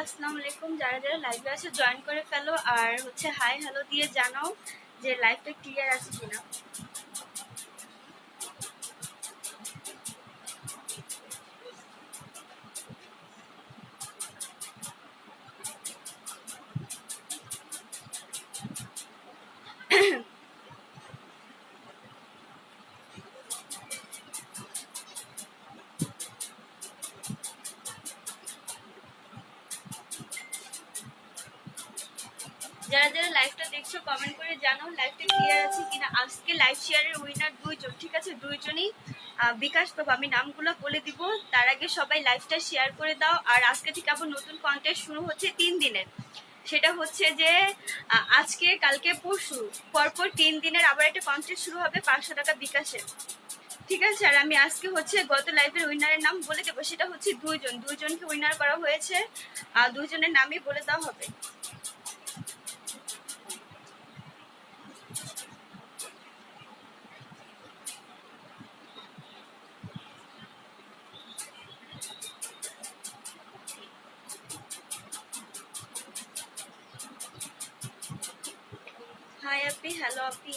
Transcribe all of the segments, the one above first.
আসসালামু আলাইকুম। যারা যারা লাইভে আছে জয়েন করে ফেলো, আর হচ্ছে হাই হ্যালো দিয়ে জানাও যে লাইভটা ক্লিয়ার আছে কিনা। যারা যারা লাইভটা দেখছো কমেন্ট করে জানাও লাইভটা ক্লিয়ার আছে কিনা। আজকে লাইভ শেয়ারের উইনার দুইজন, ঠিক আছে? দুইজনই বিকাশ পাবো। আমি নামগুলো বলে দিব, তার আগে সবাই লাইভটা শেয়ার করে দাও। আর আজকে থেকে আবার নতুন কন্টেস্ট শুরু হচ্ছে 3 দিনের। সেটা হচ্ছে যে আজকে কালকে পরশু পরপর 3 দিনের আবার একটা কন্টেস্ট শুরু হবে 500 টাকা বিকাশে, ঠিক আছে? আর আমি আজকে হচ্ছে গত লাইভের উইনারের নাম বলে দেবো। সেটা হচ্ছে দুইজনকে উইনার করা হয়েছে, আর দুইজনের নামই বলে দেওয়া হবে। হাই আপি, হ্যালো আপি।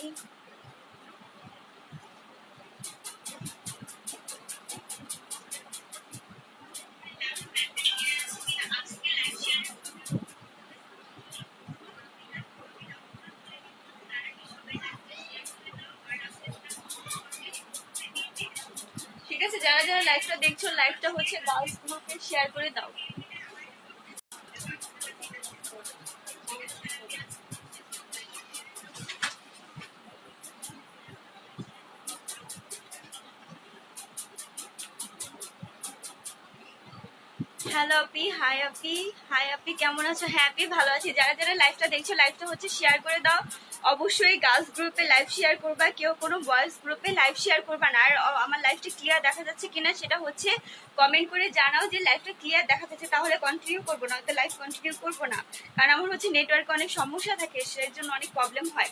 ঠিক আছে, যারা যারা লাইভটা দেখছো, লাইভটা হচ্ছে গার্লস গ্রুপে শেয়ার করে দাও। হ্যালো আপি, হাই আপি। হাই আপি, কেমন আছো? হ্যাঁ আপি, ভালো আছি। যারা যারা লাইভটা দেখছো, লাইভটা হচ্ছে শেয়ার করে দাও। অবশ্যই গার্লস গ্রুপে লাইভ শেয়ার করবা, কেউ কোনো বয়েজ গ্রুপে লাইভ শেয়ার করবা না। আর আমার লাইভটা ক্লিয়ার দেখা যাচ্ছে কিনা সেটা হচ্ছে কমেন্ট করে জানাও যে লাইভটা ক্লিয়ার দেখা যাচ্ছে, তাহলে কন্টিনিউ করবো, না তো লাইভ কন্টিনিউ করবো না। কারণ আমার হচ্ছে নেটওয়ার্কে অনেক সমস্যা থাকে, সেই জন্য অনেক প্রবলেম হয়।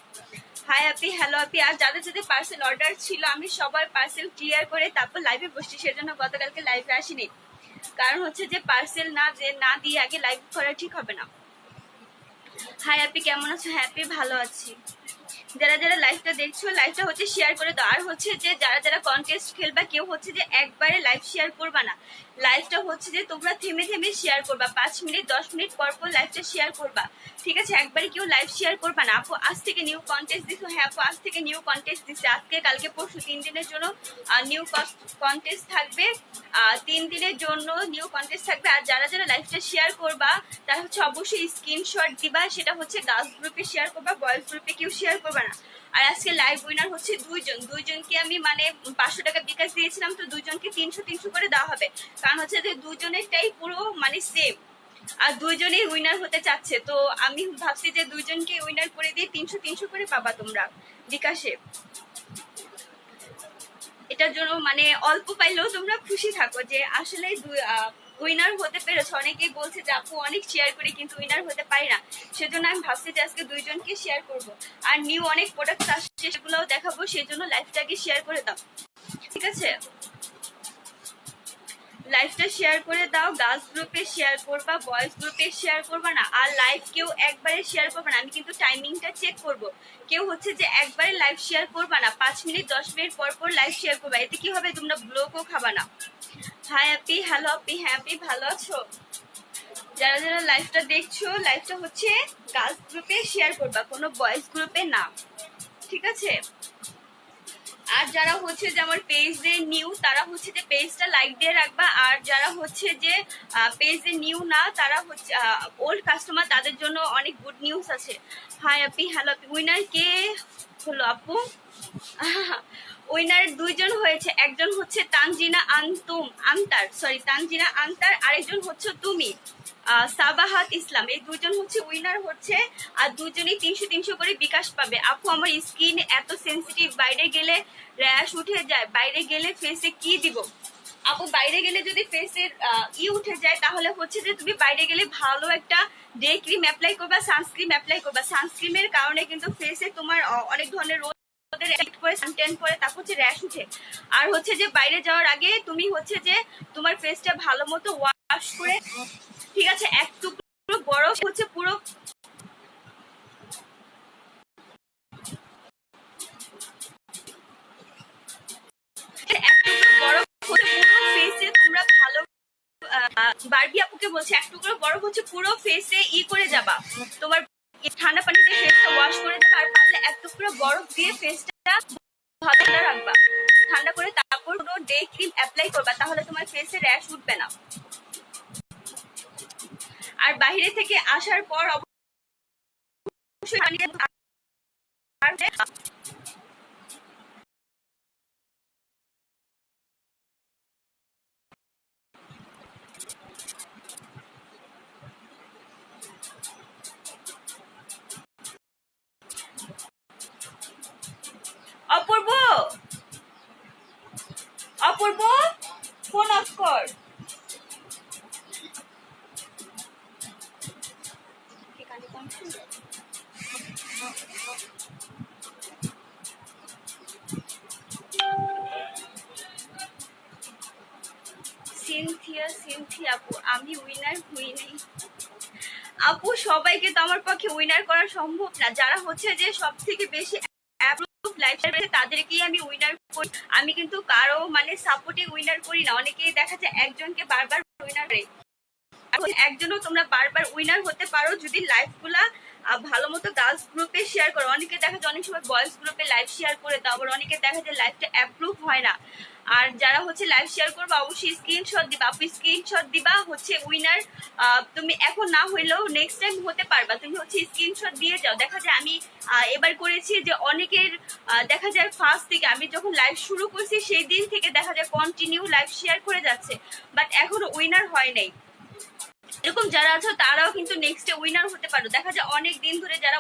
হাই আপি, হ্যালো আপি। আর যাদের যাদের পার্সেল অর্ডার ছিল, আমি সবার পার্সেল ক্লিয়ার করে তারপর লাইভে বসছি, সেজন্য গতকালকে লাইভে আসিনি। কারণ হচ্ছে যে পার্সেল না দিয়ে আগে লাইভ করা ঠিক হবে না। হাই আপি, কেমন আছো? হ্যাপি, ভালো আছি। যারা যারা লাইভটা দেখছো, লাইভটা হচ্ছে শেয়ার করে দাও। আর হচ্ছে যে যারা যারা কন্টেস্ট খেলবা, কেউ হচ্ছে যে একবারে লাইভ শেয়ার করবা না। লাইভটা হচ্ছে যে তোমরা থেমে থেমে শেয়ার করবা, 5 মিনিট 10 মিনিট পর পর লাইভটা শেয়ার করবা, ঠিক আছে? একবারে কেউ লাইভ শেয়ার করবা না। আপু আজ থেকে নিউ কন্টেস্ট দিছো? হ্যাঁ আপু, আজ থেকে নিউ কন্টেস্ট দিচ্ছে। আজকে কালকে পরশু 3 দিনের জন্য নিউ কন্টেস্ট থাকবে। 3 দিনের জন্য নিউ কন্টেস্ট থাকবে। আর যারা যারা লাইভটা শেয়ার করবা, তারা হচ্ছে অবশ্যই স্ক্রিনশট দিবা। সেটা হচ্ছে গার্লস গ্রুপে শেয়ার করবা, বয়েজ গ্রুপে কেউ শেয়ার করবা না। আর আজকে লাইভ উইনার হচ্ছে দুইজনকে আমি মানে 500 টাকা বিকাশ দিয়েছিলাম, তো দুইজনকে 300 করে দেওয়া হবে। কারণ হচ্ছে যে দুইজনেরটাই পুরো মানে সেম, আর দুইজনেই উইনার হতে চাচ্ছে। তো আমি ভাবছি যে দুইজনকে উইনার করে দিয়ে 300 করে পাবা তোমরা বিকাশে। এটার জন্য মানে অল্প পাইলেও তোমরা খুশি থাকো যে আসলে উইনার হতে পেরেছো। অনেকেই বলছে যে আপু অনেক শেয়ার করি কিন্তু উইনার হতে পারি না, সেজন্য আমি ভাবছি যে আজকে দুইজনকে শেয়ার করব। আর নিউ অনেক প্রোডাক্ট আসছে, সেগুলোও দেখাবো, সেই জন্য লাইভটাকে শেয়ার করে দাও, ঠিক আছে? লাইভটা শেয়ার করে দাও। গার্লস গ্রুপে শেয়ার করবা, বয়েজ গ্রুপে শেয়ার করবা না। আর লাইভ কেউ একবারে শেয়ার করবা না, আমি কিন্তু টাইমিংটা চেক করব। কেউ হচ্ছে যে একবারে লাইভ শেয়ার করবা না, 5 মিনিট 10 মিনিট পর পর লাইভ শেয়ার করবা। এতে কি হবে, তোমরা ব্লকও খাবা না। হাই আপি, হ্যালো আপি। হ্যাঁ আপি, ভালো আছো? যারা যারা লাইভটা দেখছো, লাইভটা হচ্ছে গার্লস গ্রুপে শেয়ার করবা, কোনো বয়েজ গ্রুপে না, ঠিক আছে? আর যারা হচ্ছে যে আমার পেজে নিউ, তারা হচ্ছে যে পেজটা লাইক দিয়ে রাখবা। আর যারা হচ্ছে যে পেজে নিউ না, তারা হচ্ছে ওল্ড কাস্টমার, তাদের জন্য অনেক গুড নিউজ আছে। হাই আপি, হ্যালো আপি। উইনার কে হলো আপু? উইনার দুইজন হয়েছে, একজন হচ্ছে তানজিনা আন্তার, আরেকজন হচ্ছে তুমি সাবাহাত ইসলাম। এই দুজন হচ্ছে উইনার হচ্ছে, আর দুজনেই 300 করে বিকাশ পাবে। আপু আমার স্কিন এত সেন্সিটিভ, বাইরে গেলে র্যাশ উঠে যায়, বাইরে গেলে ফেসে কি দিব? আপু বাইরে গেলে যদি ফেসের উঠে যায়, তাহলে হচ্ছে যে তুমি বাইরে গেলে ভালো একটা ডে ক্রিম অ্যাপ্লাই করবা, সানস্ক্রিন অ্যাপ্লাই করবা। সানস্ক্রিনের কারণে কিন্তু ফেসে তোমার অনেক ধরনের তারপর হচ্ছে র্যাশ উঠে। আর হচ্ছে যে বাইরে যাওয়ার আগে তুমি হচ্ছে যে তোমার ফেসটা ভালো মতো ওয়াশ করে ঠিক আছে, এক টুকরো বরফ হচ্ছে পুরো বারবি আপুকে বলছে এক টুকরো বরফ হচ্ছে পুরো ফেসে করে যাবা, তোমার ঠান্ডা পানিতে ফেসটা ওয়াশ করে দেবা, আর পারলে এক টুকরো বরফ দিয়ে ফেসটা ভালো রাখবা ঠান্ডা করে, তারপর পুরো ডে ক্রিম অ্যাপ্লাই করবা, তাহলে তোমার ফেসে র্যাশ উঠবে না। আর বাইরে থেকে আসার পর অবশ্যই অপূর্ব অপূর্ব ফোন অফ কর। সিনথিয়া আপু আমি উইনার হই নাই আপু, সবাইকে তো আমার পক্ষে উইনার করা সম্ভব না। যারা হচ্ছে যে সব থেকে বেশি তাদেরকেই আমি উইনার করি, আমি কিন্তু কারো মানে সাপোর্টে উইনার করি না। অনেকেই দেখা যায় একজনকে বারবার উইনার করে, একজনও তোমরা বারবার উইনার হতে পারো যদি লাইভ গুলা ভালো মতো গার্লস গ্রুপে শেয়ার করো। অনেকে দেখা যায় অনেক সময় বয়েজ গ্রুপে লাইভ শেয়ার করে দাও, আবার অনেকে দেখা যায় লাইভটা অ্যাপ্রুভ হয় না। আর যারা হচ্ছে লাইভ শেয়ার করবা অবশ্যই স্ক্রিনশট দিবা, আপনি স্ক্রিনশট দিবা হচ্ছে উইনার তুমি এখন না হইলেও নেক্সট টাইম হতে পারবা, তুমি হচ্ছে স্ক্রিনশট দিয়ে যাও। দেখা যায় আমি এবার করেছি যে অনেকের দেখা যায় ফার্স্ট থেকে আমি যখন লাইভ শুরু করছি সেই দিন থেকে দেখা যায় কন্টিনিউ লাইভ শেয়ার করে যাচ্ছে, বাট এখনো উইনার হয় নাই। এরকম যারা আছো তারাও কিন্তু নেক্সটে উইনার হতে পারো। দেখা যায় অনেক দিন ধরে যারা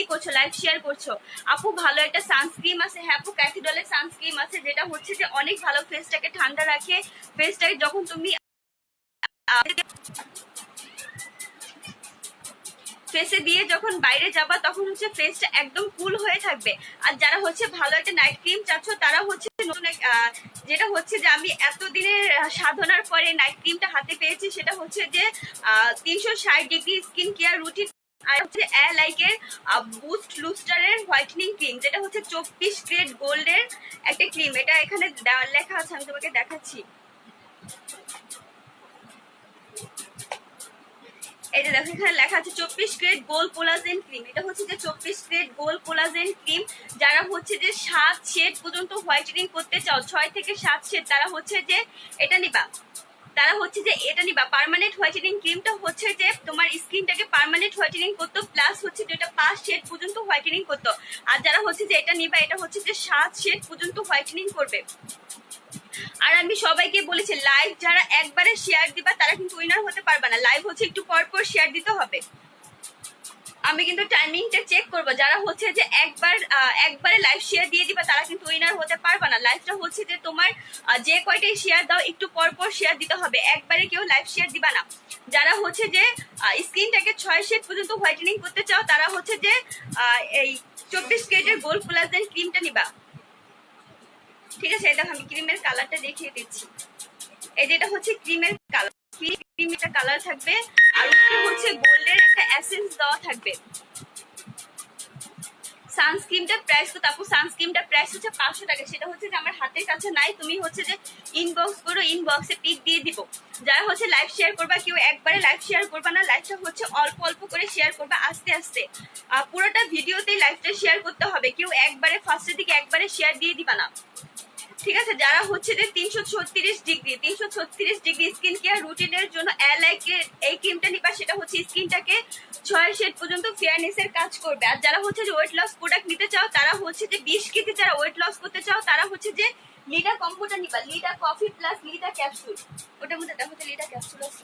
করছো লাইভ শেয়ার করছো। আপু ভালো একটা সানস্ক্রিম আছে, হ্যাঁ আপু ক্যাথিডলের সানস্ক্রিম আছে, যেটা হচ্ছে যে অনেক ভালো ফেসটাকে ঠান্ডা রাখে। ফেসটাকে যখন তুমি ফেসে দিয়ে যখন বাইরে যাবা তখন হচ্ছে ফেসটা একদম কুল হয়ে থাকবে। আর যারা হচ্ছে ভালো একটা নাইট ক্রিম চাচ্ছ তারা হচ্ছে নতুন যেটা হচ্ছে যে আমি এতদিনের সাধনার পরে নাইট ক্রিমটা হাতে পেয়েছি, সেটা হচ্ছে যে 360 ডিগ্রি স্কিন কেয়ার রুটিন, আর হচ্ছে লাইকের বুস্ট লুস্টারের হোয়াইটনিং ক্রিম, যেটা হচ্ছে 24 গ্রেড গোল্ডের একটা ক্রিম। এটা এখানে লেখা আছে, আমি তোমাকে দেখাচ্ছি। এই যে দেখো এখানে লেখা আছে 24 গ্রেড গোল্ড কোলাজেন ক্রিম। এটা হচ্ছে যে 24 গ্রেড গোল্ড কোলাজেন ক্রিম। যারা হচ্ছে যে 7 শেড পর্যন্ত হোয়াইটেনিং করতে চাও, 6 থেকে 7 শেড, তারা হচ্ছে যে এটা নিবা, পার্মানেন্ট হোয়াইটেনিং ক্রিমটা হচ্ছে যে তোমার স্কিনটাকে পার্মানেন্ট হোয়াইটেনিং করতো, প্লাস হচ্ছে যে এটা 5 শেড পর্যন্ত হোয়াইটেনিং করতো। আর যারা হচ্ছে যে এটা নিবা, এটা হচ্ছে যে 7 শেড পর্যন্ত হোয়াইটেনিং করবে। আর আমি সবাইকে বলেছি লাইভ যারা একবারে শেয়ার দিবা তারা কিন্তু উইনার হতে পারবে না, লাইভ হচ্ছে একটু পর পর শেয়ার দিতে হবে। আমি কিন্তু টাইমিংটা চেক করব। যারা হচ্ছে যে একবারে লাইভ শেয়ার দিয়ে দিবা তারা কিন্তু উইনার হতে পারবে না। লাইভটা হচ্ছে যে তোমার যে কয়টাই শেয়ার দাও একটু পর পর শেয়ার দিতে হবে, একবারে কেউ লাইভ শেয়ার দিবা না। যারা হচ্ছে যে স্কিনটাকে 6 শেড পর্যন্ত হোয়াইটেনিং করতে চাও তারা হচ্ছে যে এই 24 গ্রেডের গোল্ড কোলাজেন ক্রিমটা নিবা। ঠিক আছে, এটা আমি ক্রিমের কালারটা দেখিয়ে দিচ্ছি। এই যেটা হচ্ছে ক্রিমের কালার, ক্রিমের কালার থাকবে, আর উপরে হচ্ছে গোল্ডের একটা এসেন্স দেওয়া থাকবে। সানস্ক্রিনটা প্রাইস তো আপু, সানস্ক্রিনটা প্রাইস হচ্ছে 500 টাকা। সেটা হচ্ছে যে আমার হাতের কাছে নাই, তুমি হচ্ছে যে ইনবক্স করো, ইনবক্সে পিক দিয়ে দিব। যারা হচ্ছে লাইভ শেয়ার করবা, কেউ একবারে লাইভ শেয়ার করবা না, লাইভটা হচ্ছে অল্প অল্প করে শেয়ার করবা, আস্তে আস্তে পুরোটা ভিডিওতেই লাইভটা শেয়ার করতে হবে। কেউ একবারে ফার্স্টের দিকে একবারে শেয়ার দিয়ে দিবা না, ঠিক আছে। যারা হচ্ছে যে 336 ডিগ্রি স্কিন কেয়ার রুটিনের জন্য এলাইকের এই ক্রিমটা নিবা, সেটা হচ্ছে স্কিনটাকে 6 শেড পর্যন্ত ফেয়ারনেসের কাজ করবে। আর যারা হচ্ছে যে ওয়েট লস প্রোডাক্ট নিতে চাও, তারা হচ্ছে যে 20 কেজি যারা ওয়েট লস করতে চাও তারা হচ্ছে যে লিডা কম্বোটা নিবা, লিডা কফি প্লাস লিডা ক্যাপসুল। ওটার মধ্যে দেখো যে লিডা ক্যাপসুল আছে,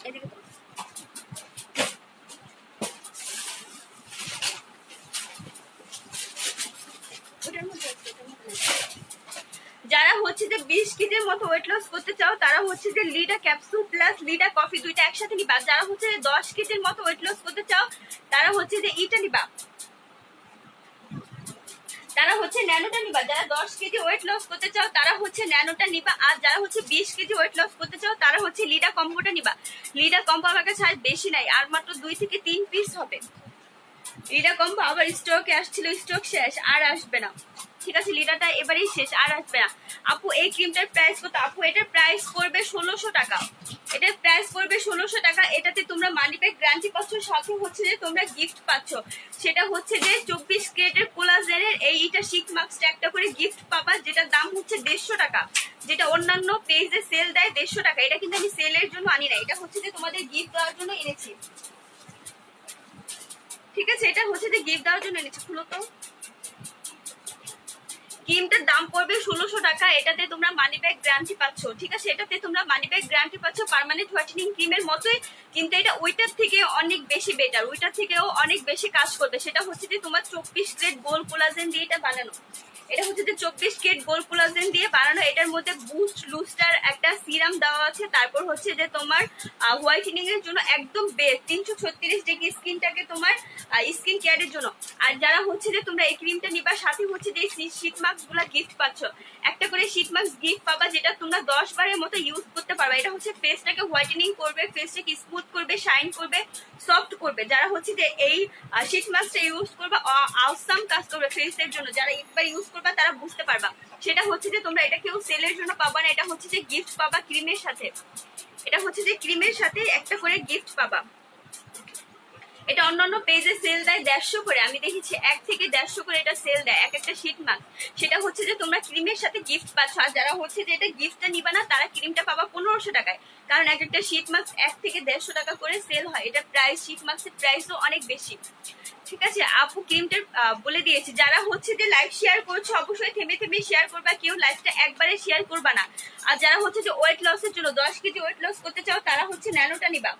এদিকে যারা হচ্ছে যে 20 কেজির মতো ওয়েট লস করতে চাও তারা হচ্ছে যে লিডা ক্যাপসুল প্লাস লিডা কফি দুইটা একসাথে নিবা। যারা হচ্ছে যে 10 কেজির মতো ওয়েট লস করতে চাও তারা হচ্ছে যে ইটা নিবা, তারা হচ্ছে হচ্ছে ন্যানোটা নিবা, যারা 10 কেজি ওয়েট লস করতে চাও তারা হচ্ছে ন্যানোটা নিবা, আর যারা হচ্ছে 20 কেজি ওয়েট লস করতে চাও তারা হচ্ছে লিডা কম্বোটা নিবা। লিডা কম্বো আমার কাছে আর বেশি নাই, আর মাত্র 2 থেকে 3 পিস হবে। লিডা কম্বো আবার স্টকে আসছিল, স্টক শেষ, আর আসবে না। ঠিক আছে, লিডাটা এবারেই শেষ, আর আসবে না। আপু এই ক্রিমটার প্রাইস কত? আপু এটার প্রাইস পড়বে 1600 টাকা। এটার প্রাইস পড়বে 1600 টাকা। এটাতে তোমরা মানি ব্যাগ গ্যারান্টি পাচ্ছ, সাথে হচ্ছে যে তোমরা গিফট পাচ্ছ। সেটা হচ্ছে যে 24 ক্যারেটের কোলাজেনের এইটা শিক মাস্কটা একটা করে গিফট পাবা, যেটার দাম হচ্ছে 150 টাকা, যেটা অন্যান্য পেজে সেল দেয় 150 টাকা। এটা কিন্তু আমি সেলের জন্য আনি না, এটা হচ্ছে যে তোমাদের গিফট দেওয়ার জন্য এনেছি। ঠিক আছে, এটা হচ্ছে যে গিফট দেওয়ার জন্য এনেছি। খুলো তো, ক্রিমটার দাম পড়বে 1600 টাকা। এটাতে তোমরা মানি ব্যাগ গ্যারান্টি পাচ্ছ। ঠিক আছে, এটাতে তোমরা মানি ব্যাগ গ্যারান্টি পাচ্ছ, পার্মানেন্ট হোয়াইটেনিং ক্রিমের মতোই, কিন্তু এটা ওইটার থেকে অনেক বেশি বেটার, ওইটার থেকেও অনেক বেশি কাজ করবে। সেটা হচ্ছে যে তোমার 24 ক্যারেট গোল্ড কোলাজেন দিয়ে এটা বানানো। এটা হচ্ছে যে 24 ক্যারেট গোল্ড কোলাজেন দিয়ে বানানো। এটার মধ্যে বুস্ট লুস্টার একটা সিরাম দেওয়া আছে। তারপর হচ্ছে যে তোমার হোয়াইটেনিং এর জন্য একদম বেস্ট 336 ডিগ্রি স্কিনটাকে তোমার স্কিন কেয়ারের জন্য। আর যারা হচ্ছে যে তোমরা এই ক্রিমটা নিবা, সাথে হচ্ছে যে শীট মাস্ক গুলা গিফট পাচ্ছ, একটা করে শীট মাস্ক গিফট পাবা, যেটা তোমরা 10 বারের মতো ইউজ করতে পারবে। এটা হচ্ছে ফেসটাকে হোয়াইটেনিং করবে, ফেসটাকে স্মুথ করবে, শাইন করবে, সফট করবে। যারা হচ্ছে যে এই শীট মাস্কটা ইউজ করবে, আউটসাম কাজ করবে ফেসের জন্য। যারা একবার ইউজ করবা তারা বুঝতে পারবা। সেটা হচ্ছে যে তোমরা এটা কেউ সেলের জন্য পাবা না, এটা হচ্ছে যে গিফট পাবা ক্রিমের সাথে। এটা হচ্ছে যে ক্রিমের সাথে একটা করে গিফট পাবা। এটা অন্যান্য পেজে সেল দেয় 150 করে, আমি দেখেছি 1 থেকে 150 করে এটা সেল দেয় এক একটা শীট মাস্ক। সেটা হচ্ছে যে তোমরা ক্রিমের সাথে গিফট পাচ্ছ। আর যারা হচ্ছে যে এটা গিফটটা নিবা না, তারা ক্রিমটা পাবা 1500 টাকায়, কারণ এক একটা শীট মাস্ক 1 থেকে 150 টাকা করে সেল হয়। এটা প্রাইস, শীট মাস্কের প্রাইসও অনেক বেশি। ঠিক আছে, আপু ক্রিমটার বলে দিয়েছি। যারা হচ্ছে যে লাইভ শেয়ার করছো অবশ্যই থেমে থেমে শেয়ার করবা, কেউ লাইভটা একবারে শেয়ার করবা না। আর যারা হচ্ছে যে ওয়েট লসের জন্য 10 কেজি ওয়েট লস করতে চাও তারা হচ্ছে ন্যানোটা নিবা।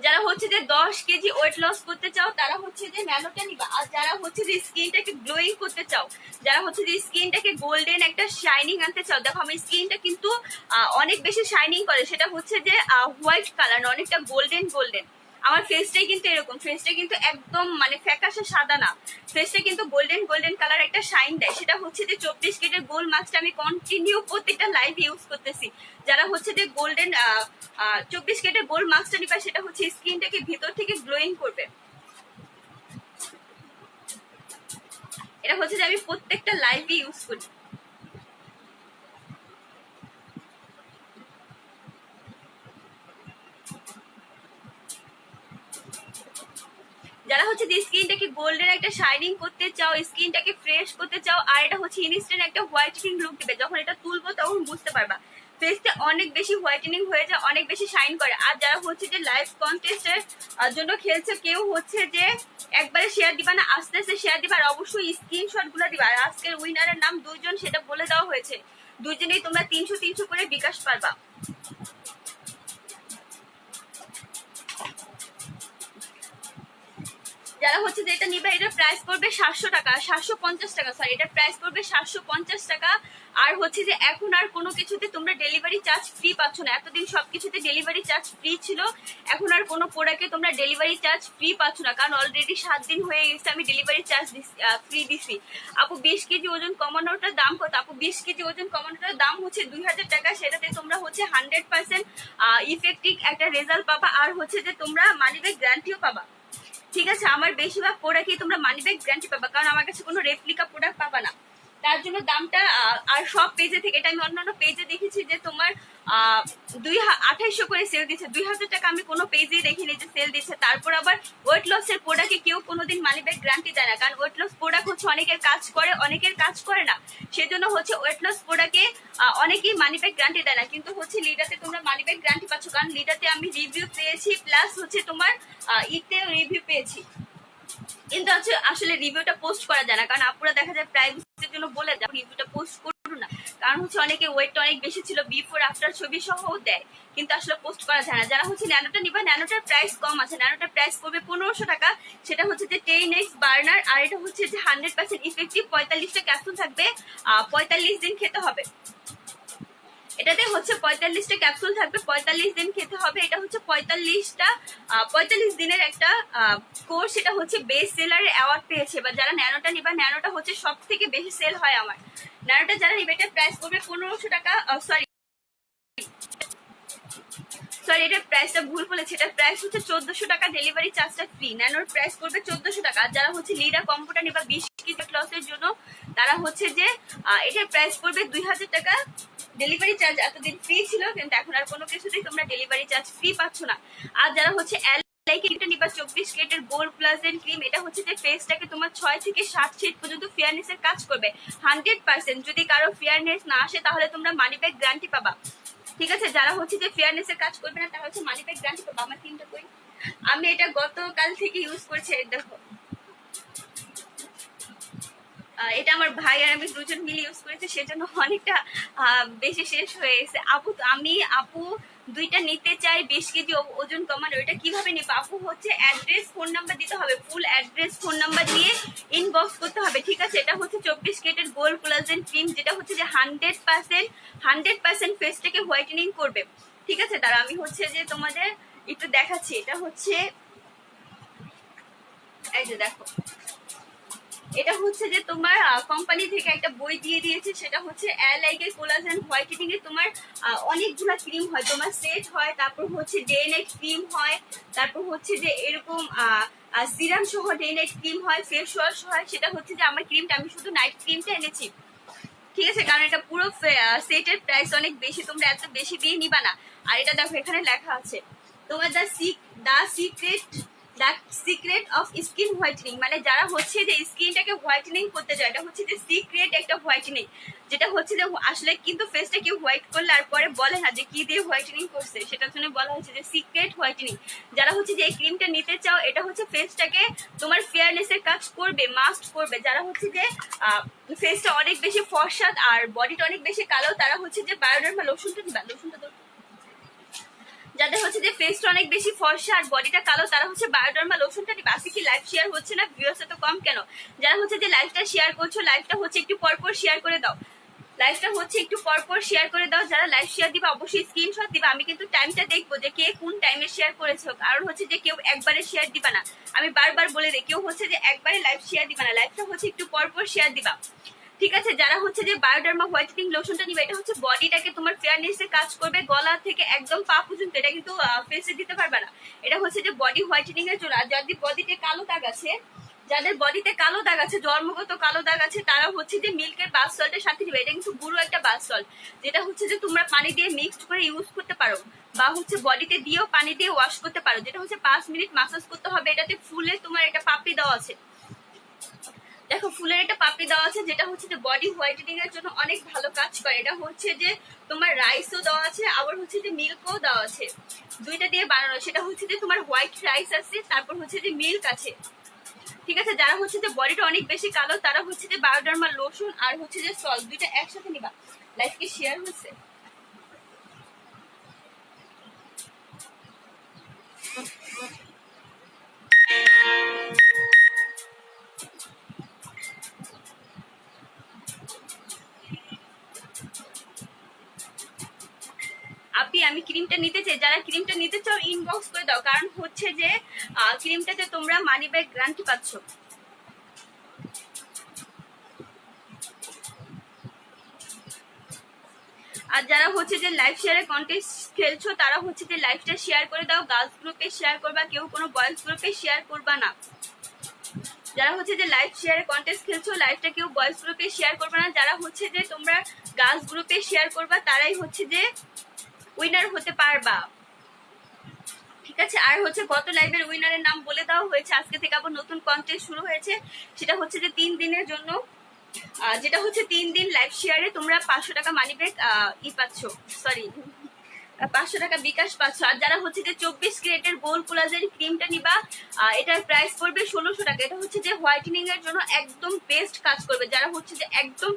যারা হচ্ছে যে 10 কেজি ওয়েট লস করতে চাও তারা হচ্ছে যে ন্যানোটা নিবা। আর যারা হচ্ছে যে স্কিনটাকে গ্লোয়িং করতে চাও, যারা হচ্ছে যে স্কিনটাকে গোল্ডেন একটা শাইনিং আনতে চাও, দেখো আমার স্কিনটা কিন্তু অনেক বেশি শাইনিং করে। সেটা হচ্ছে যে হোয়াইট কালার, অনেকটা গোল্ডেন গোল্ডেন। আমার ফেসটাই কিন্তু এরকম, ফেসটা কিন্তু একদম মানে ফ্যাকাশে সাদা না, ফেসটা কিন্তু গোল্ডেন গোল্ডেন কালার একটা শাইন দেয়। সেটা হচ্ছে যে 24 কেটের গোল্ড মাস্কটা আমি কন্টিনিউ প্রত্যেকটা লাইভ ইউজ করতেছি। যারা হচ্ছে যে গোল্ডেন 24 কেটের গোল্ড মাস্কটা নিবা, সেটা হচ্ছে স্কিনটাকে ভিতর থেকে গ্লোয়িং করবে। এটা হচ্ছে যে আমি প্রত্যেকটা লাইভে ইউজ করি। যারা হচ্ছে যে স্কিনটাকে গোল্ডেন একটা শাইনিং করতে চাও, স্কিনটাকে ফ্রেশ করতে চাও, আর এটা হচ্ছে ইনস্ট্যান্ট একটা হোয়াইটেনিং লুক দিবে। যখন এটা তুলবো তখন বুঝতে পারবা ফেসটা অনেক বেশি হোয়াইটেনিং হয়ে যায়, অনেক বেশি শাইন করে। আর যারা হচ্ছে যে লাইভ কন্টেস্টের জন্য খেলছে, কেউ হচ্ছে যে একবারে শেয়ার দিবা না, আস্তে আস্তে শেয়ার দিবা, আর অবশ্যই স্ক্রিনশট গুলো দিবা। আর আজকের উইনারের নাম 2 জন, সেটা বলে দেওয়া হয়েছে। 2 জনেই তোমরা 300 করে বিকাশ পারবা। যারা হচ্ছে যে এটা নিবে, এটার প্রাইস পড়বে 700 টাকা, 750 টাকা, সরি, এটার প্রাইস পড়বে 750 টাকা। আর হচ্ছে যে এখন আর কোনো কিছুতে তোমরা ডেলিভারি চার্জ ফ্রি পাচ্ছ না। এতদিন সবকিছুতে ডেলিভারি চার্জ ফ্রি ছিল, এখন আর কোনো প্রোডাক্টে তোমরা ডেলিভারি চার্জ ফ্রি পাচ্ছ না, কারণ অলরেডি 7 দিন হয়ে গেছে আমি ডেলিভারি চার্জ ফ্রি দিছি। আপু 20 কেজি ওজন কমানোটার দাম কত? আপু 20 কেজি ওজন কমানোটার দাম হচ্ছে 2000 টাকা। সেটাতে তোমরা হচ্ছে 100% ইফেক্টিভ একটা রেজাল্ট পাবা, আর হচ্ছে যে তোমরা মানি ব্যাক গ্যারান্টিও পাবা। ঠিক আছে, আমার বেশিরভাগ প্রোডাক্টই তোমরা মানি ব্যাক গ্যারান্টি পাবা, কারণ আমার কাছে কোনো রেপ্লিকা প্রোডাক্ট পাবা না। তার জন্য দামটা আর সব পেজে থেকে, এটা আমি অন্যান্য পেজে দেখেছি যে তোমার 2800 করে সেল দিচ্ছে, 2000 টাকা আমি কোনো পেজেই দেখিনি যে সেল দিচ্ছে। তারপর আবার ওয়েট লসের প্রোডাক্টে কেউ কোনোদিন মানি ব্যাক গ্যারান্টি দেয় না, কারণ ওয়েট লস প্রোডাক্ট হচ্ছে অনেকের কাজ করে, অনেকের কাজ করে না। সেজন্য হচ্ছে ওয়েট লস প্রোডাক্টে অনেকেই মানি ব্যাক গ্যারান্টি দেয় না, কিন্তু হচ্ছে লিডাতে তোমরা মানি ব্যাক গ্যারান্টি পাচ্ছ, কারণ লিডাতে আমি রিভিউ পেয়েছি, প্লাস হচ্ছে তোমার ইতেও রিভিউ পেয়েছি। কিন্তু আসলে রিভিউটা পোস্ট করা যায় না, কারণ আপুরা দেখা যায় প্রাইভেসির জন্য বলে দেয় রিভিউটা পোস্ট করো না, কারণ হচ্ছে অনেকে ওয়েটটা অনেক বেশি ছিল, বিফোর আফটার ছবি সহ দেয়, কিন্তু আসলে পোস্ট করা যায় না। যারা হচ্ছে ন্যানোটা নিবা, ন্যানোটার প্রাইস কম আছে, ন্যানোটার প্রাইস পড়বে 1500 টাকা। সেটা হচ্ছে যে 10x বার্নার, আর এটা হচ্ছে যে 100% ইফেক্টিভ, 45টা ক্যাপসুল থাকবে, 45 দিন খেতে হবে। এটাতে হচ্ছে 45টা ক্যাপসুল থাকবে, 45 দিন খেতে হবে। এটা হচ্ছে 45 দিনের একটা কোর্স। এটা হচ্ছে বেস্ট সেলারের অ্যাওয়ার্ড পেয়েছে। বা যারা ন্যানোটা নিবা, ন্যানোটা হচ্ছে সব থেকে বেশি সেল হয় আমার। ন্যানোটা যারা নিবে এটা প্রাইস করবে 1500 টাকা। সরি, এটার প্রাইসটা ভুল বলেছে। এটার প্রাইস হচ্ছে 1400 টাকা, ডেলিভারি চার্জটা ফ্রি। ন্যানোর প্রাইস করবে 1400 টাকা। আর যারা হচ্ছে লিডা কম্পিউটার নিবা 20 কেজি লসের জন্য, তারা হচ্ছে যে এটার প্রাইস করবে 2000 টাকা। ডেলিভারি চার্জ এতদিন ফ্রি ছিল, কিন্তু এখন আর কোনো কিছুতেই তোমরা ডেলিভারি চার্জ ফ্রি পাচ্ছ না। আর যারা হচ্ছে ক্রিমটা নিবা 24 ক্যারেটের গোল্ড প্লাজেন্ট ক্রিম, এটা হচ্ছে যে ফেসটাকে তোমার 6 থেকে 7 শেড পর্যন্ত ফেয়ারনেস এর কাজ করবে 100%। যদি কারো ফেয়ারনেস না আসে তাহলে তোমরা মানি ব্যাক গ্যারান্টি পাবা। ঠিক আছে, যারা হচ্ছে যে ফেয়ারনেস এর কাজ করবে না তারা হচ্ছে মানি ব্যাক গ্যারান্টি পাবা। আমার ক্রিমটা কই, আমি এটা গতকাল থেকে ইউজ করছি। দেখো, এটা আমার ভাই আর আমি দুজন মিলে ইউজ করেছি, সেজন্য অনেকটা বেশি শেষ হয়ে গেছে। আপু দুইটা নিতে চাই 20 কেজি ওজন কমানো, ওইটা কিভাবে নিব আপু? হচ্ছে অ্যাড্রেস ফোন নাম্বার দিতে হবে, ফুল অ্যাড্রেস ফোন নাম্বার দিয়ে ইনবক্স করতে হবে। ঠিক আছে, এটা হচ্ছে 24 ক্যারেটের গোল্ড কোলাজেন ক্রিম, যেটা হচ্ছে যে 100% ফেসটাকে হোয়াইটেনিং করবে। ঠিক আছে, তারা আমি হচ্ছে যে তোমাদের একটু দেখাচ্ছি। এটা হচ্ছে, এই যে দেখো, এটা হচ্ছে যে তোমার কোম্পানি থেকে একটা বই দিয়ে দিয়েছে, সেটা হচ্ছে অ্যালাইগের কোলাজেন হোয়াইটেনিং এর তোমার অনেকগুলো ক্রিম হয়, তোমার সেট হয়, তারপর হচ্ছে ডে নাইট ক্রিম হয়, তারপর হচ্ছে যে এরকম সিরাম সহ ডে নাইট ক্রিম হয়, ফেস ওয়াশ হয়। সেটা হচ্ছে যে আমার ক্রিমটা, আমি শুধু নাইট ক্রিমটা এনেছি। ঠিক আছে, কারণ এটা পুরো সেটের প্রাইস অনেক বেশি, তোমরা এত বেশি দিয়ে নিবা না। আর এটা দেখো এখানে লেখা আছে তোমার the secret of skin whitening, মানে যারা হচ্ছে যে স্কিনটাকে হোয়াইটেনিং করতে চায়, এটা হচ্ছে যে সিক্রেট একটা হোয়াইটেনিং, যেটা হচ্ছে যে আসলে কিন্তু ফেসটা কেউ হোয়াইট করলে আর পরে বলে না যে কি দিয়ে হোয়াইটেনিং করছে, সেটার জন্য বলা হচ্ছে যে সিক্রেট হোয়াইটেনিং। যারা হচ্ছে যে এই ক্রিমটা নিতে চাও, এটা হচ্ছে ফেসটাকে তোমার ফেয়ারনেস এর কাজ করবে, মাস্ট করবে। যারা হচ্ছে যে ফেসটা অনেক বেশি ফর্সা আর বডিটা অনেক বেশি কালো, তারা হচ্ছে যে বায়োডার্মা লোশনটা নিবা। যাদের হচ্ছে যে ফেসটা অনেক বেশি ফর্সা আর বডিটা কালো, তারা হচ্ছে বায়োডার্মা লোশনটা নিবা। আজকে কি লাইভ শেয়ার হচ্ছে না? ভিউয়ার্স এত কম কেন? যারা হচ্ছে যে লাইভটা শেয়ার করছো, লাইভটা হচ্ছে একটু পরপর শেয়ার করে দাও। লাইভটা হচ্ছে একটু পরপর শেয়ার করে দাও। যারা লাইভ শেয়ার দিবা অবশ্যই স্ক্রিনশট দিবা। আমি কিন্তু টাইমটা দেখবো যে কে কোন টাইমে শেয়ার করেছো। কারণ হচ্ছে যে কেউ একবারে শেয়ার দিবা না, আমি বারবার বলে দিই, কেউ হচ্ছে যে একবারে লাইভ শেয়ার দিবা না, লাইভটা হচ্ছে একটু পরপর শেয়ার দিবা। ঠিক আছে, যারা হচ্ছে যে বায়োডার্মা হোয়াইটেনিং লোশনটা নিবে, এটা হচ্ছে বডিটাকে তোমার ফেয়ারনেস এর কাজ করবে, গলা থেকে একদম পা পর্যন্ত। এটা কিন্তু ফেসে দিতে পারবে না, এটা হচ্ছে যে বডি হোয়াইটেনিং এর জন্য। আর যদি বডিতে কালো দাগ আছে, যাদের বডিতে কালো দাগ আছে, জন্মগত কালো দাগ আছে, তারা হচ্ছে যে মিল্কের বাথ সল্টের সাথে নিবে। এটা কিন্তু গুঁড়ো একটা বাথ সল্ট, যেটা হচ্ছে যে তোমরা পানি দিয়ে মিক্সড করে ইউজ করতে পারো, বা হচ্ছে বডিতে দিয়েও পানি দিয়ে ওয়াশ করতে পারো। যেটা হচ্ছে 5 মিনিট মাসাজ করতে হবে। এটাতে ফুলে তোমার একটা পাপড়ি দেওয়া আছে, দেখো ফুলের একটা পাপড়ি দেওয়া আছে, যেটা হচ্ছে যে বডি হোয়াইটেনিং এর জন্য অনেক ভালো কাজ করে। এটা হচ্ছে যে তোমার রাইসও দেওয়া আছে, আবার হচ্ছে যে মিল্কও দেওয়া আছে, দুইটা দিয়ে বানানো। সেটা হচ্ছে যে তোমার হোয়াইট রাইস আছে, তারপর হচ্ছে যে মিল্ক আছে। ঠিক আছে, যারা হচ্ছে যে বডিটা অনেক বেশি কালো, তারা হচ্ছে যে বায়োডার্মা লোশন আর হচ্ছে যে সল্ট দুইটা একসাথে নিবা। লাইফ কি শেয়ার হচ্ছে? আপনি, আমি ক্রিমটা নিতে চাই, যারা ক্রিমটা নিতে চাও ইনবক্স করে দাও। কারণ হচ্ছে যে ক্রিমটাতে তোমরা মানি ব্যাক গ্যারান্টি পাচ্ছ। আর যারা হচ্ছে যে লাইভ শেয়ারে কন্টেস্ট খেলছো, তারা হচ্ছে যে লাইভটা শেয়ার করে দাও। গার্লস গ্রুপে শেয়ার করবা, কেউ কোনো বয়েজ গ্রুপে শেয়ার করবা না। যারা হচ্ছে যে লাইভ শেয়ারে কন্টেস্ট খেলছো, লাইভটা কেউ বয়েজ গ্রুপে শেয়ার করবা না। যারা হচ্ছে যে তোমরা গার্লস গ্রুপে শেয়ার করবা, তারাই হচ্ছে যে উইনার হতে পারবা। ঠিক আছে, আর হচ্ছে গত লাইভের উইনারের নাম বলে দেওয়া হয়েছে। আজকে থেকে আবার নতুন কন্টেস্ট শুরু হয়েছে, সেটা হচ্ছে যে 3 দিনের জন্য, যেটা হচ্ছে 3 দিন লাইভ শেয়ারে তোমরা 500 টাকা মানি ব্যাক পাচ্ছ, সরি 500 টাকা বিকাশ পাচ্ছ। আর যারা হচ্ছে যে 24 ক্যারেটের গোল্ড কোলাজেন ক্রিমটা নিবা, এটার প্রাইস পড়বে 1600 টাকা। এটা হচ্ছে যে হোয়াইটেনিং এর জন্য একদম বেস্ট কাজ করবে। যারা হচ্ছে যে একদম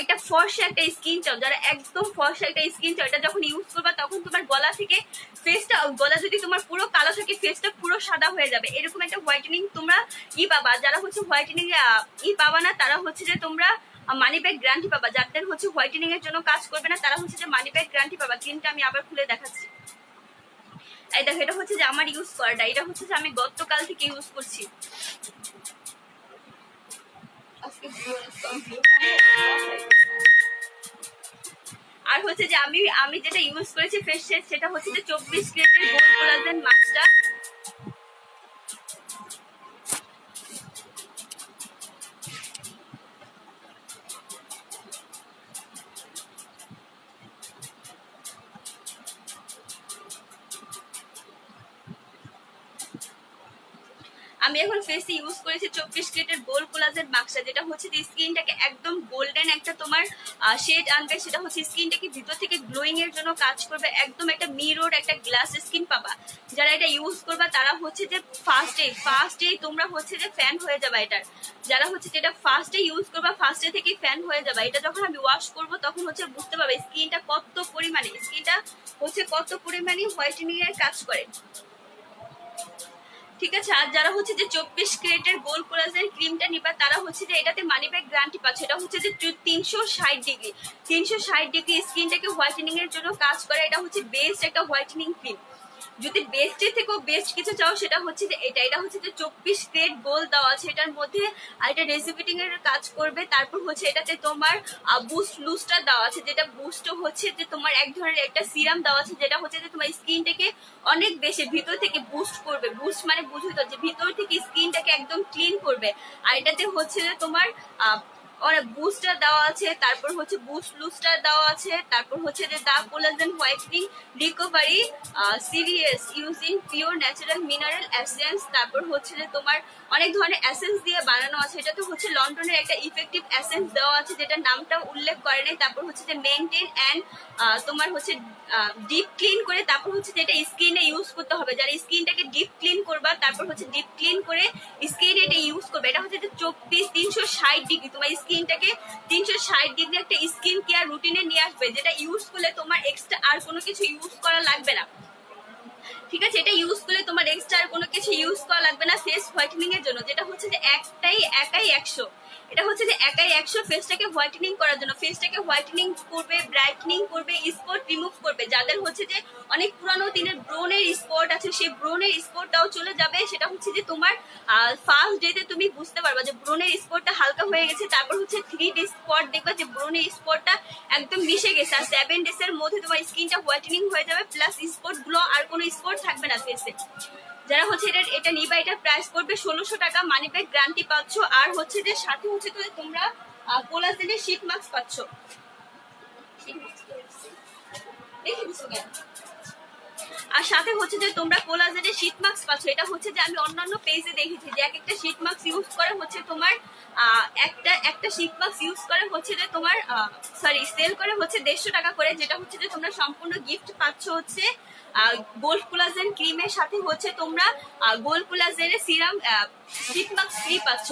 একটা ফর্সা একটা স্কিন চাও, যারা একদম ফর্সা একটা স্কিন চাও, এটা যখন ইউজ করবা তখন তোমার গলা থেকে ফেসটা, গলা যদি তোমার পুরো কালো থাকে, ফেসটা পুরো সাদা হয়ে যাবে, এরকম একটা হোয়াইটেনিং তোমরা পাবা। যারা হচ্ছে হোয়াইটেনিং পাবা না, তারা হচ্ছে যে তোমরা মানি ব্যাক গ্যারান্টি পাবা। যাদের হচ্ছে হোয়াইটেনিং এর জন্য কাজ করবে না তারা হচ্ছে যে মানি ব্যাক গ্যারান্টি পাবা। ক্রিমটা আমি আবার খুলে দেখাচ্ছি। এই দেখো, এটা হচ্ছে যে আমার ইউজ করাটা, এটা হচ্ছে যে আমি গতকাল থেকে ইউজ করছি। আর হচ্ছে যে আমি যেটা ইউজ করেছি ফেস সেটা হচ্ছে যে 24 ক্যারেটের গোল্ড কোলাজেন মাস্কটা। আমি এখন ফেসে ইউজ করেছি 24 ক্যারেটের গোল্ড কোলাজেন মাস্কটা, যেটা হচ্ছে যে স্কিনটাকে একদম গোল্ডেন একটা তোমার শেড আনবে। সেটা হচ্ছে স্কিনটাকে ভিতর থেকে গ্লোয়িং এর জন্য কাজ করবে। একদম একটা মিরর, একটা গ্লাস স্কিন পাবা। যারা এটা ইউজ করবা তারা হচ্ছে যে ফার্স্টে তোমরা হচ্ছে যে ফ্যান হয়ে যাবে এটার। যারা হচ্ছে যেটা ফার্স্টে ইউজ করবা ফার্স্টে থেকে ফ্যান হয়ে যাবে। এটা যখন আমি ওয়াশ করব তখন হচ্ছে বুঝতে পারবে স্কিনটা কত পরিমাণে হোয়াইটেনিং এর কাজ করে। ঠিক আছে। আর যারা হচ্ছে যে 24 ক্যারেটের গোল্ড কোলাজেন ক্রিমটা নিবা তারা হচ্ছে যে এটাতে মানি ব্যাক গ্যারান্টি পাচ্ছে। এটা হচ্ছে যে 360 ডিগ্রি স্কিনটাকে হোয়াইটেনিং এর জন্য কাজ করে। এটা হচ্ছে বেস্ট একটা হোয়াইটেনিং ক্রিম। যদি বেস্টের থেকেও বেস্ট কিছু চাও সেটা হচ্ছে যে এটা হচ্ছে যে 24 ক্যারেট গোল্ড দেওয়া আছে এটার মধ্যে। আর এটা রেজিভিটিং এর কাজ করবে। তারপর হচ্ছে এটাতে তোমার বুস্ট লুস্টার দেওয়া আছে, যেটা বুস্ট হচ্ছে যে তোমার এক ধরনের একটা সিরাম দেওয়া আছে, যেটা হচ্ছে যে তোমার স্কিনটাকে অনেক বেশি ভিতর থেকে বুস্ট করবে। বুস্ট মানে বুঝতে তো যে ভিতর থেকে স্কিনটাকে একদম ক্লিন করবে। আর এটাতে হচ্ছে যে তোমার বুস্টার দেওয়া আছে, তারপর হচ্ছে বুস্ট লুস্টার দেওয়া আছে, তারপর হচ্ছে যে the collagen whitening recovery serious using pure natural mineral essence. তারপর হচ্ছে যে তোমার অনেক ধরনের এসেন্স দিয়ে বানানো আছে। এটা তো হচ্ছে লন্ডনের একটা ইফেক্টিভ এসেন্স দেওয়া আছে যেটা নামটা উল্লেখ করে নাই। তারপর হচ্ছে যে মেনটেন অ্যান্ড তোমার হচ্ছে ডিপ ক্লিন করে তারপর হচ্ছে যেটা স্কিনে ইউজ করতে হবে। যারা স্কিনটাকে ডিপ ক্লিন করবা তারপর হচ্ছে ডিপ ক্লিন করে স্কিনে এটা ইউজ করবে। এটা হচ্ছে যে 360 ডিগ্রি তোমার স্কিনটাকে 360 ডিগ্রি একটা স্কিন কেয়ার রুটিনে নিয়ে আসবে, যেটা ইউজ করলে তোমার এক্সট্রা আর কোনো কিছু ইউজ করা লাগবে না। ঠিক আছে। এটা ইউজ করলে তোমার এক্সট্রা আর কোনো কিছু ইউজ করা লাগবে না ফেস হোয়াইটেনিং এর জন্য, যেটা হচ্ছে যে একাই 100। এটা হচ্ছে যে একাই 100 ফেসটাকে হোয়াইটেনিং করার জন্য। ফেসটাকে হোয়াইটেনিং করবে, ব্রাইটনিং করবে, স্পট রিমুভ করবে। যাদের হচ্ছে যে অনেক পুরানো দিনের ব্রোনের স্পট আছে সেই ব্রোনের স্পটটাও চলে যাবে। সেটা হচ্ছে যে তোমার ফার্স্ট ডেতে তুমি বুঝতে পারবা যে ব্রোনের স্পটটা হালকা হয়ে গেছে। তারপর হচ্ছে 3 ডে স্পট দেখবা যে ব্রোনের স্পটটা একদম মিশে গেছে। আর 7 ডেজ এর মধ্যে তোমার স্কিনটা হোয়াইটেনিং হয়ে যাবে, প্লাস স্পট গুলো আর কোনো স্পট থাকবে না ফেসে। যারা হচ্ছে এটা নিবা এটা প্রাইস করবে 1600 টাকা। মানি ব্যাক গ্যারান্টি পাচ্ছ। আর হচ্ছে যে সাথে হচ্ছে তো তোমরা কোলাজেনের শীট মাস্ক পাচ্ছ। দেখে দিছো কেন? আর সাথে হচ্ছে যে তোমরা কোলাজেনের শীট মাস্ক পাচ্ছ। এটা হচ্ছে যে আমি অন্যান্য পেজে দেখেছি যে একটা শীট মাস্ক ইউজ করে হচ্ছে তোমার একটা শীট মাস্ক ইউজ করে হচ্ছে যে তোমার সেল করে হচ্ছে 150 টাকা করে, যেটা হচ্ছে যে তোমরা সম্পূর্ণ গিফট পাচ্ছ হচ্ছে গোল্ড কোলাজেন ক্রিমের সাথে হচ্ছে তোমরা গোল্ড কোলাজেনের সিরাম শীট মাস্ক ফ্রি পাচ্ছ।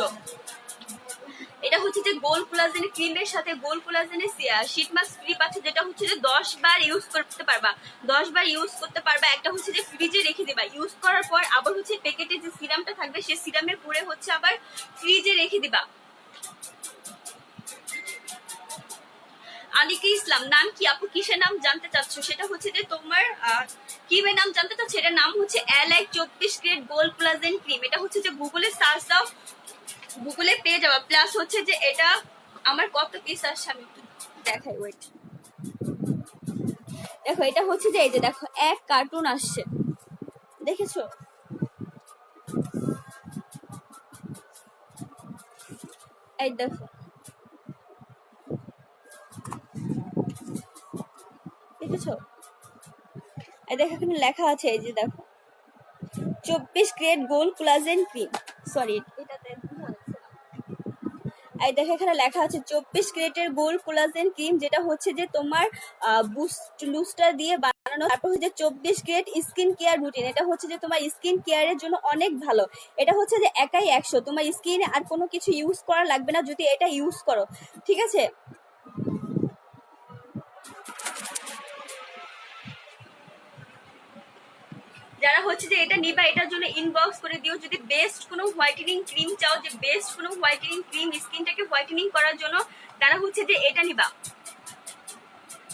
এটা হচ্ছে যে গোল্ড কোলাজেন ক্রিমের সাথে গোল্ড কোলাজেনের শীট মাস্ক ফ্রি পাচ্ছে, যেটা হচ্ছে যে 10 বার ইউজ করতে পারবা। 10 বার ইউজ করতে পারবা। একটা হচ্ছে যে ফ্রিজে রেখে দিবা, ইউজ করার পর আবার হচ্ছে প্যাকেটে যে সিরামটা থাকবে সেই সিরামের পরে হচ্ছে আবার ফ্রিজে রেখে দিবা। আলিকা ইসলাম নাম কি আপু? কিসের নাম জানতে চাচ্ছ? সেটা হচ্ছে যে তোমার ক্রিমের নাম জানতে চাচ্ছ। এটার নাম হচ্ছে এলাইক 24 ক্যারেট গোল্ড কোলাজেন ক্রিম। এটা হচ্ছে যে গুগলে সার্চ দাও, গুগলে পেয়ে যাবা। প্লাস হচ্ছে যে এটা আমার কত পিস আসছে আমি একটু দেখাই, ওয়েট। দেখো এটা হচ্ছে যে এই যে দেখো 1 কার্টুন আসছে, দেখেছো? এই দেখো, দেখেছো? এই দেখো এখানে লেখা আছে, এই যে দেখো 24 carat gold collagen cream. Sorry, এটাতে এই দেখো এখানে লেখা আছে 24 ক্যারেটের গোল্ড কোলাজেন ক্রিম, যেটা হচ্ছে যে তোমার বুস্ট লুস্টার দিয়ে বানানো। তারপর হচ্ছে 24 ক্যারেট স্কিন কেয়ার রুটিন। এটা হচ্ছে যে তোমার স্কিন কেয়ারের জন্য অনেক ভালো। এটা হচ্ছে যে একাই 100, তোমার স্কিনে আর কোনো কিছু ইউজ করা লাগবে না যদি এটা ইউজ করো। ঠিক আছে। যারা হচ্ছে যে এটা নিবা এটার জন্য ইনবক্স করে দিও। যদি বেস্ট কোনো হোয়াইটেনিং ক্রিম চাও, যে বেস্ট কোনো হোয়াইটেনিং ক্রিম স্কিনটাকে হোয়াইটেনিং করার জন্য, তারা হচ্ছে যে এটা নিবা।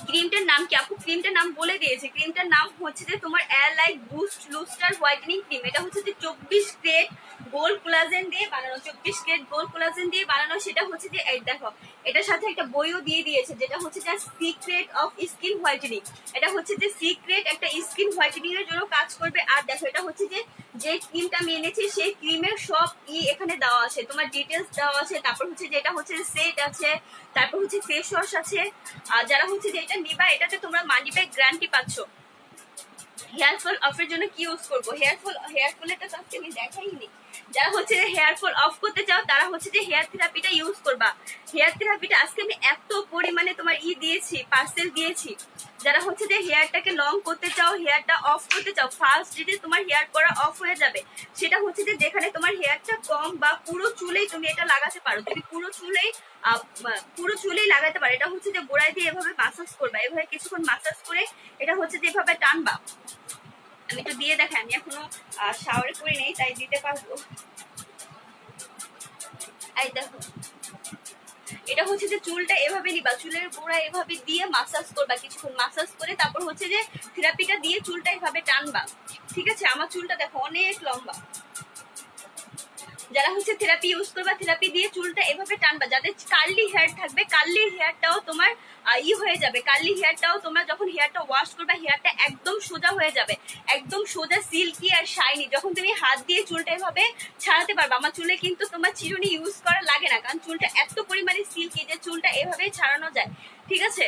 ক্রিমটার নাম কি আপু? ক্রিমটার নাম বলে দিয়েছে। ক্রিমটার নাম হচ্ছে যে তোমার air light boost lustre whitening cream. এটা হচ্ছে যে 24 গ্রেড গোল্ড কোলাজেন দিয়ে বানানো, 24 গ্রেড গোল্ড কোলাজেন দিয়ে বানানো। সেটা হচ্ছে যে এই দেখো, এটার সাথে একটা বইও দিয়ে দিয়েছে, যেটা হচ্ছে যে সিক্রেট অফ স্কিন হোয়াইটেনিং। এটা হচ্ছে যে সিক্রেট একটা স্কিন হোয়াইটেনিং এর জন্য কাজ করবে। আর দেখো এটা হচ্ছে যে যে ক্রিমটা আমি এনেছি সেই ক্রিমের সব এখানে দেওয়া আছে, তোমার ডিটেলস দেওয়া আছে। তারপর হচ্ছে যে এটা হচ্ছে সেট আছে, তারপর হচ্ছে ফেস ওয়াশ আছে। আর যারা হচ্ছে যে এটা নিবা এটাতে তোমরা মানি ব্যাক গ্যারান্টি পাচ্ছ। হেয়ার ফল অফের জন্য কি ইউজ করবো? হেয়ার ফল এটা তো আজকে আমি দেখাইনি। যারা হচ্ছে হেয়ার ফল অফ করতে চাও তারা হচ্ছে যে হেয়ার থেরাপিটা ইউজ করবা। হেয়ার থেরাপিটা আজকে আমি এত পরিমাণে তোমার দিয়েছি, পার্সেল দিয়েছি। যারা হচ্ছে যে হেয়ারটাকে লং করতে চাও, হেয়ারটা অফ করতে চাও, ফার্স্ট ডেটে তোমার হেয়ার করা অফ হয়ে যাবে, সেটা হচ্ছে যে যেখানে তোমার হেয়ারটা কম বা পুরো চুলেই তুমি এটা লাগাতে পারো। যদি পুরো চুলেই লাগাতে পারো, এটা হচ্ছে যে গোড়ায় দিয়ে এভাবে মাসাজ করবা, এভাবে কিছুক্ষণ মাসাজ করে এটা হচ্ছে যে এভাবে টানবা। আমি তো দিয়ে দেখাই, আমি এখনো শাওয়ার করে নেই তাই দিতে পারবো। এই দেখো, এটা হচ্ছে যে চুলটা এভাবে নিবা, চুলের গোড়া এভাবে দিয়ে মাসাজ করবা, কিছুক্ষণ মাসাজ করে তারপর হচ্ছে যে থেরাপিটা দিয়ে চুলটা এভাবে টানবা। ঠিক আছে? আমার চুলটা দেখো অনেক লম্বা। যারা হচ্ছে থেরাপি ইউজ করবা, থেরাপি দিয়ে চুলটা এভাবে টানবা। যাদের কার্লি হেয়ার থাকবে, কার্লি হেয়ারটাও তোমার হয়ে যাবে। কার্লি হেয়ারটাও তোমরা যখন হেয়ারটা ওয়াশ করবা, হেয়ারটা একদম সোজা হয়ে যাবে, একদম সোজা, সিল্কি আর শাইনি। যখন তুমি হাত দিয়ে চুলটা এভাবে ছাড়াতে পারবা। আমার চুলে কিন্তু তোমার চিরুনি ইউজ করা লাগে না, কারণ চুলটা এত পরিমাণে সিল্কি যে চুলটা এভাবেই ছাড়ানো যায়। ঠিক আছে?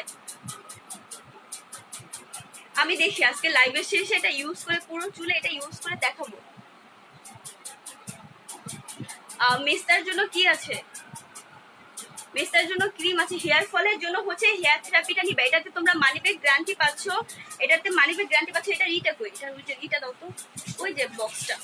আমি দেখি আজকে লাইভের শেষে এটা ইউজ করে, পুরো চুলে এটা ইউজ করে দেখাবো। মেস্তার জন্য কি আছে? মেস্তার জন্য ক্রিম আছে। হেয়ার ফলের জন্য হচ্ছে হেয়ার থেরাপিটা নিবে, এটাতে তোমরা মানি ব্যাক গ্যারান্টি পাচ্ছ। এটাতে মানি ব্যাক গ্যারান্টি পাচ্ছ। এটা রিটা কই? এটা দাও তো, ওই যে বক্সটা।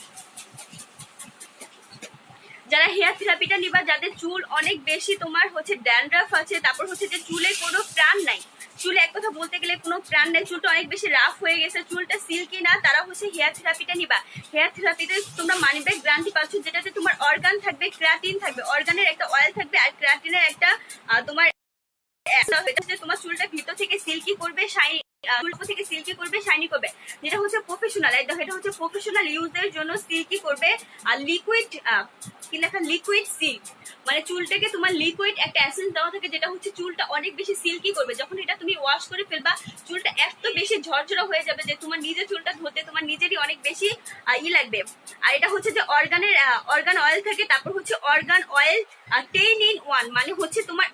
যারা হেয়ার থেরাপিটা নিবা, যাদের চুল অনেক বেশি তোমার হচ্ছে ড্যান্ড্রাফ আছে, তারপর হচ্ছে যে চুলে কোনো প্রাণ নাই, চুলে এক কথা বলতে গেলে কোনো প্রাণ নাই, চুলটা অনেক বেশি রাফ হয়ে গেছে, চুলটা সিল্কি না, তারা হচ্ছে হেয়ার থেরাপিটা নিবা। হেয়ার থেরাপিতে তোমরা মানি ব্যাক গ্যারান্টি পাচ্ছ, যেটাতে তোমার অর্গান থাকবে, ক্রাটিন থাকবে, অর্গানের একটা অয়েল থাকবে, আর ক্রাটিনের একটা তোমার তোমার চুলটা ভিতর থেকে সিল্কি করবে, থেকে সিল্কি করবে, শাইনি করবে। যেটা হচ্ছে প্রফেশনাল, এটা হচ্ছে প্রফেশনাল ইউজের জন্য সিল্কি করবে। আর লিকুইড কি লেখা? লিকুইড সিল্ক, মানে চুলটাকে তোমার লিকুইড একটা এসেন্স দেওয়া থাকে, যেটা হচ্ছে চুলটা অনেক বেশি সিল্কি করবে। যখন এটা তুমি ওয়াশ করে ফেলবা, চুলটা এত বেশি ঝরঝরা হয়ে যাবে যে তোমার নিজের চুলটা ধরতে তোমার নিজেরই অনেক বেশি লাগবে। আর এটা হচ্ছে যে অর্গান অয়েল থাকে, তারপর হচ্ছে অর্গান অয়েল 10 in 1, মানে হচ্ছে তোমার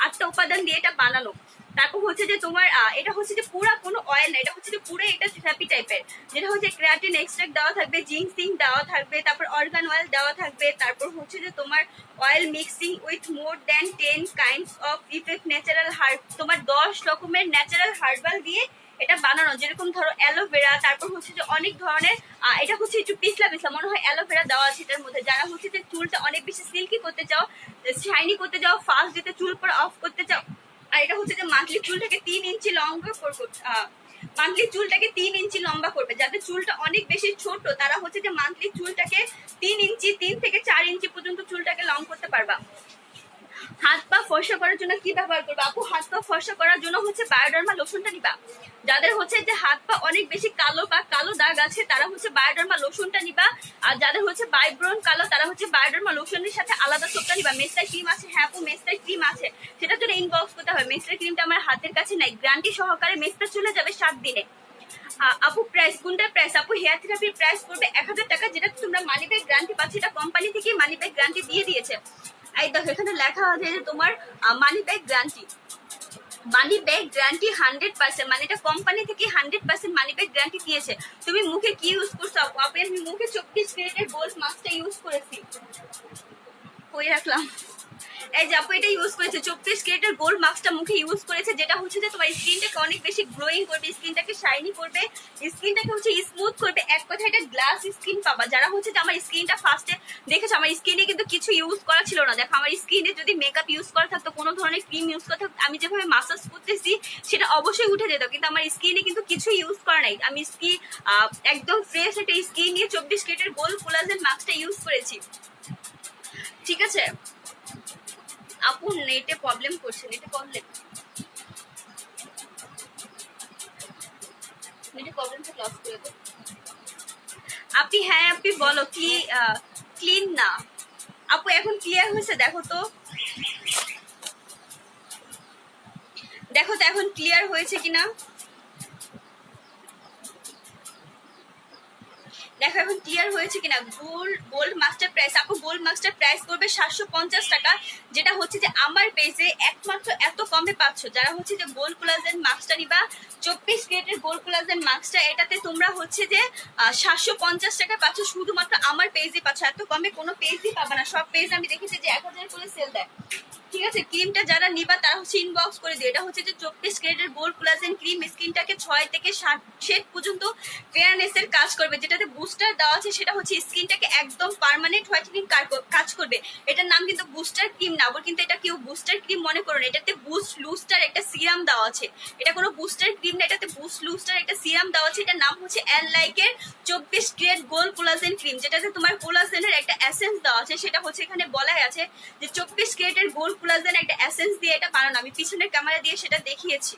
আটটা উপাদান দিয়ে এটা বানানো। তারপর হচ্ছে যে তোমার এটা হচ্ছে যে পুরা কোনো অয়েল না, এটা হচ্ছে যে পুরো এটা থেরাপি টাইপের, যেটা হচ্ছে ক্রিয়াটিন এক্সট্রাক্ট দেওয়া থাকবে, জিনসিং দেওয়া থাকবে, তারপর অর্গান অয়েল দেওয়া থাকবে, তারপর হচ্ছে যে তোমার oil mixing with more than 10 kinds of effect natural herb, তোমার 10 রকমের ন্যাচারাল হার্বাল দিয়ে এটা বানানো। যেরকম ধরো অ্যালোভেরা, তারপর হচ্ছে যে অনেক ধরনের, এটা হচ্ছে একটু পিছলা মনে হয় অ্যালোভেরা দেওয়া আছে এটার মধ্যে। যারা হচ্ছে যে চুলটা অনেক বেশি সিল্কি করতে চাও, শাইনি করতে চাও, ফাস্ট যেতে চুল পরে অফ করতে চাও, আর এটা হচ্ছে যে মান্থলি চুলটাকে 3 ইঞ্চি লম্বা করবে, মান্থলি চুলটাকে 3 ইঞ্চি লম্বা করবে। যাদের চুলটা অনেক বেশি ছোট, তারা হচ্ছে যে মান্থলি চুলটাকে 3 থেকে 4 ইঞ্চি পর্যন্ত চুলটাকে লং করতে পারবা। হাত পা ফর্সা করার জন্য কি ব্যবহার করবে আপু? হাত পা ফর্সা করার জন্য হচ্ছে বায়োডার্মা লোশনটা নিবা। যাদের হচ্ছে যে হাত পা অনেক বেশি কালো বা কালো দাগ আছে, তারা হচ্ছে বায়োডার্মা লোশনটা নিবা। আর যাদের হচ্ছে বাইব্রন কালো, তারা হচ্ছে বায়োডার্মা লোশনের সাথে আলাদা সোপটা নিবা। মেস্টার ক্রিম আছে, হ্যাঁ আপু মেস্টার ক্রিম আছে, সেটার জন্য ইনবক্স করতে হবে। মেস্টার ক্রিমটা আমার হাতের কাছে নাই, গ্যারান্টি সহকারে মেস্টার চলে যাবে 7 দিনে। আপু প্রাইস কোনটা? প্রাইস আপু হেয়ার থেরাপির প্রাইস করবে 1000 টাকা, যেটা তোমরা মানি ব্যাক গ্যারান্টি পাচ্ছ। এটা কোম্পানি থেকে মানি ব্যাক গ্যারান্টি দিয়ে দিয়েছে। এই দেখো এখানে লেখা আছে যে তোমার মানি ব্যাক গ্যারান্টি, মানি ব্যাক গ্যারান্টি 100%, মানে এটা কোম্পানি থেকে 100% মানি ব্যাক গ্যারান্টি দিয়েছে। তুমি মুখে কি ইউজ করছো আপু? আমি মুখে 24 ক্যারেটের গোল্ড মাস্কটা ইউজ করেছি, কই রাখলাম, এই যে আপু এটা ইউজ করেছে 24 ক্যারেটের গোল্ড মাস্কটা মুখে ইউজ করেছে, যেটা হচ্ছে যে তোমার স্কিনটাকে অনেক বেশি গ্লোয়িং করবে, স্কিনটাকে শাইনি করবে, স্কিনটাকে হচ্ছে স্মুথ করবে। এক কথায় এটা গ্লাস স্কিন পাবা। যারা হচ্ছে যে আমার স্কিনটা ফার্স্টে দেখেছো, আমার স্কিনে কিন্তু কিছু ইউজ করা ছিল না। দেখো আমার স্কিনে যদি মেকআপ ইউজ করা থাকতো, কোনো ধরনের ক্রিম ইউজ করা থাকতো, আমি যেভাবে মাসাজ করতেছি সেটা অবশ্যই উঠে যেত, কিন্তু আমার স্কিনে কিন্তু কিছু ইউজ করা নাই। আমি স্কিন একদম ফ্রেশ একটা স্কিন নিয়ে 24 ক্যারেটের গোল্ড কোলাজেন মাস্কটা ইউজ করেছি। ঠিক আছে আপু, নেটে প্রবলেম করছে, নেটে প্রবলেম ক্লোজ করে দাও। আপনি হ্যাঁ আপনি বলো কি ক্লিন না আপু, এখন ক্লিয়ার হয়েছে? দেখো তো, দেখো তো এখন ক্লিয়ার হয়েছে কিনা, দেখো এখন ক্লিয়ার হয়েছে কিনা। গোল্ড মাস্টার প্রাইস আপু, গোল্ড মাস্টার প্রাইস করবে 750 টাকা, যেটা হচ্ছে যে আমার পেজে একমাত্র এত কমে পাচ্ছ। যারা হচ্ছে যে গোল্ড কোলাজেন মাস্কটা নিবা, 24 ক্যারেটের গোল্ড কোলাজেন মাস্কটা, এটাতে তোমরা হচ্ছে যে 750 টাকা পাচ্ছ, শুধুমাত্র আমার পেজে পাচ্ছ। এত কমে কোনো পেজই পাবে না। সব পেজ আমি দেখেছি যে 1000 করে সেল দেয়। ঠিক আছে, ক্রিমটা যারা নিবা তারা হচ্ছে ইনবক্স করে দিও। এটা হচ্ছে যে 24 ক্যারেটের গোল্ড কোলাজেন ক্রিম, স্কিনটাকে 6 থেকে 7 শেড পর্যন্ত ফেয়ারনেসের কাজ করবে। যেটাতে বুস্টার দেওয়া আছে সেটা হচ্ছে স্কিনটাকে একদম পার্মানেন্ট হোয়াইটেনিং কাজ করবে। এটার নাম কিন্তু বুস্টার ক্রিম না, আবার কিন্তু এটা কেউ বুস্টার ক্রিম মনে করো না। এটাতে বুস্ট লুস্টার একটা সিরাম দেওয়া আছে, এটা কোনো বুস্টার ক্রিম না, এটাতে বুস্ট লুস্টার একটা সিরাম দেওয়া আছে। এটার নাম হচ্ছে লাইকের 24 ক্যারেট গোল্ড কোলাজেন ক্রিম, যেটাতে তোমার কোলাজেনের একটা এসেন্স দেওয়া আছে। সেটা হচ্ছে এখানে বলাই আছে যে 24 ক্যারেটের গোল্ড কোলাজেন একটা এসেন্স দিয়ে এটা বানানো। আমি পিছনের ক্যামেরা দিয়ে সেটা দেখিয়েছি।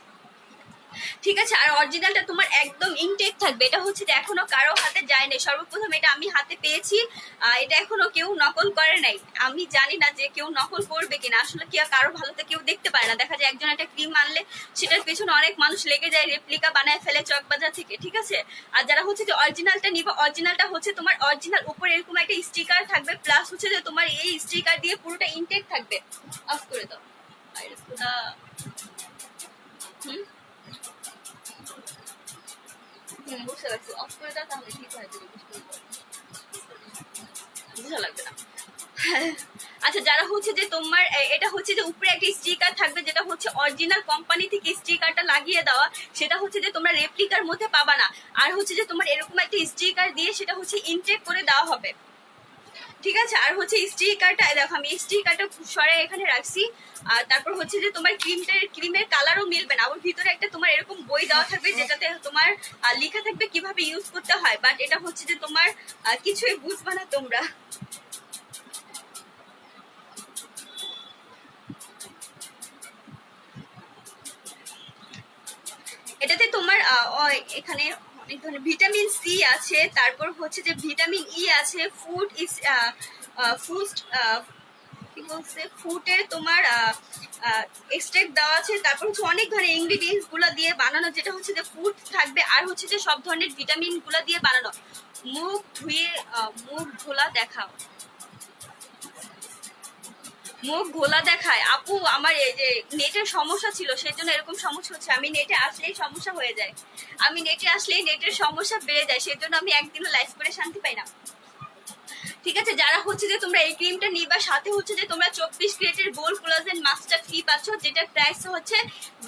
ঠিক আছে, আর অরিজিনালটা তোমার একদম ইনটেক থাকবে। এটা হচ্ছে যে এখনো কারো হাতে যায়নি, সর্বপ্রথম এটা আমি হাতে পেয়েছি। এটা এখনো কেউ নকল করে নাই। আমি জানি না যে কেউ নকল করবে কিনা, আসলে কি কারো ভালোতে কেউ দেখতে পারে না। দেখা যায় একজন একটা ক্রিম আনলে সেটার পেছনে অনেক মানুষ লেগে যায়, রেপ্লিকা বানায় ফেলে চকবাজার থেকে। ঠিক আছে, আর যারা হচ্ছে যে অরিজিনালটা নিবা, অরিজিনালটা হচ্ছে তোমার অরিজিনাল উপরে এরকম একটা স্টিকার থাকবে, প্লাস হচ্ছে যে তোমার এই স্টিকার দিয়ে পুরোটা ইনটেক থাকবে। অফ করে দাও। বুঝতে পারছি, অফ করে দাও, তাহলে ঠিক হয়ে যাবে। বুঝা লাগবে না। আচ্ছা, যারা হচ্ছে যে তোমার এটা হচ্ছে যে উপরে একটা স্টিকার থাকবে, যেটা হচ্ছে অরিজিনাল কোম্পানি থেকে স্টিকারটা লাগিয়ে দেওয়া, সেটা হচ্ছে যে তোমরা রেপ্লিকার মধ্যে পাবা না। আর হচ্ছে যে তোমার এরকম একটা স্টিকার দিয়ে সেটা হচ্ছে ইনটেক করে দেওয়া হবে। ঠিক আছে, আর হচ্ছে স্টিকারটা দেখো, আমি স্টিকারটা সরে এখানে রাখছি। আর তারপর হচ্ছে যে তোমার ক্রিমের কালারও মিলবে না। ওর ভিতরে একটা তোমার এরকম বই দেওয়া থাকবে, যেটাতে তোমার লেখা থাকবে কিভাবে ইউজ করতে হয়। বাট এটা হচ্ছে যে তোমার কিছুই বুঝবে না তোমরা। এটাতে তোমার এখানে অনেক ধরনের ভিটামিন সি আছে, তারপর হচ্ছে যে ভিটামিন ই আছে, ফুড কি বলছে, ফুডে তোমার এক্সট্রাক্ট দেওয়া আছে। তারপর হচ্ছে অনেক ধরনের ইনগ্রিডিয়েন্টস গুলো দিয়ে বানানো, যেটা হচ্ছে যে ফুড থাকবে, আর হচ্ছে যে সব ধরনের ভিটামিন গুলো দিয়ে বানানো। মুখ ধুয়ে মুখ ধোলা দেখাও, মুখ ঘোলা দেখায়। আপু আমার এই যে নেটের সমস্যা ছিল, সেই জন্য এরকম সমস্যা হচ্ছে। আমি নেটে আসলেই সমস্যা হয়ে যায়, আমি নেটে আসলেই নেটের সমস্যা বেড়ে যায়, সেই জন্য আমি একদিনও লাইভ করে শান্তি পাই না। ঠিক আছে, যারা হচ্ছে যে তোমরা এই ক্রিমটা নিবা, সাথে হচ্ছে যে তোমরা 24 ক্যারেটের গোল্ড কোলাজেন মাস্কটা ফ্রি পাচ্ছ, যেটার প্রাইস হচ্ছে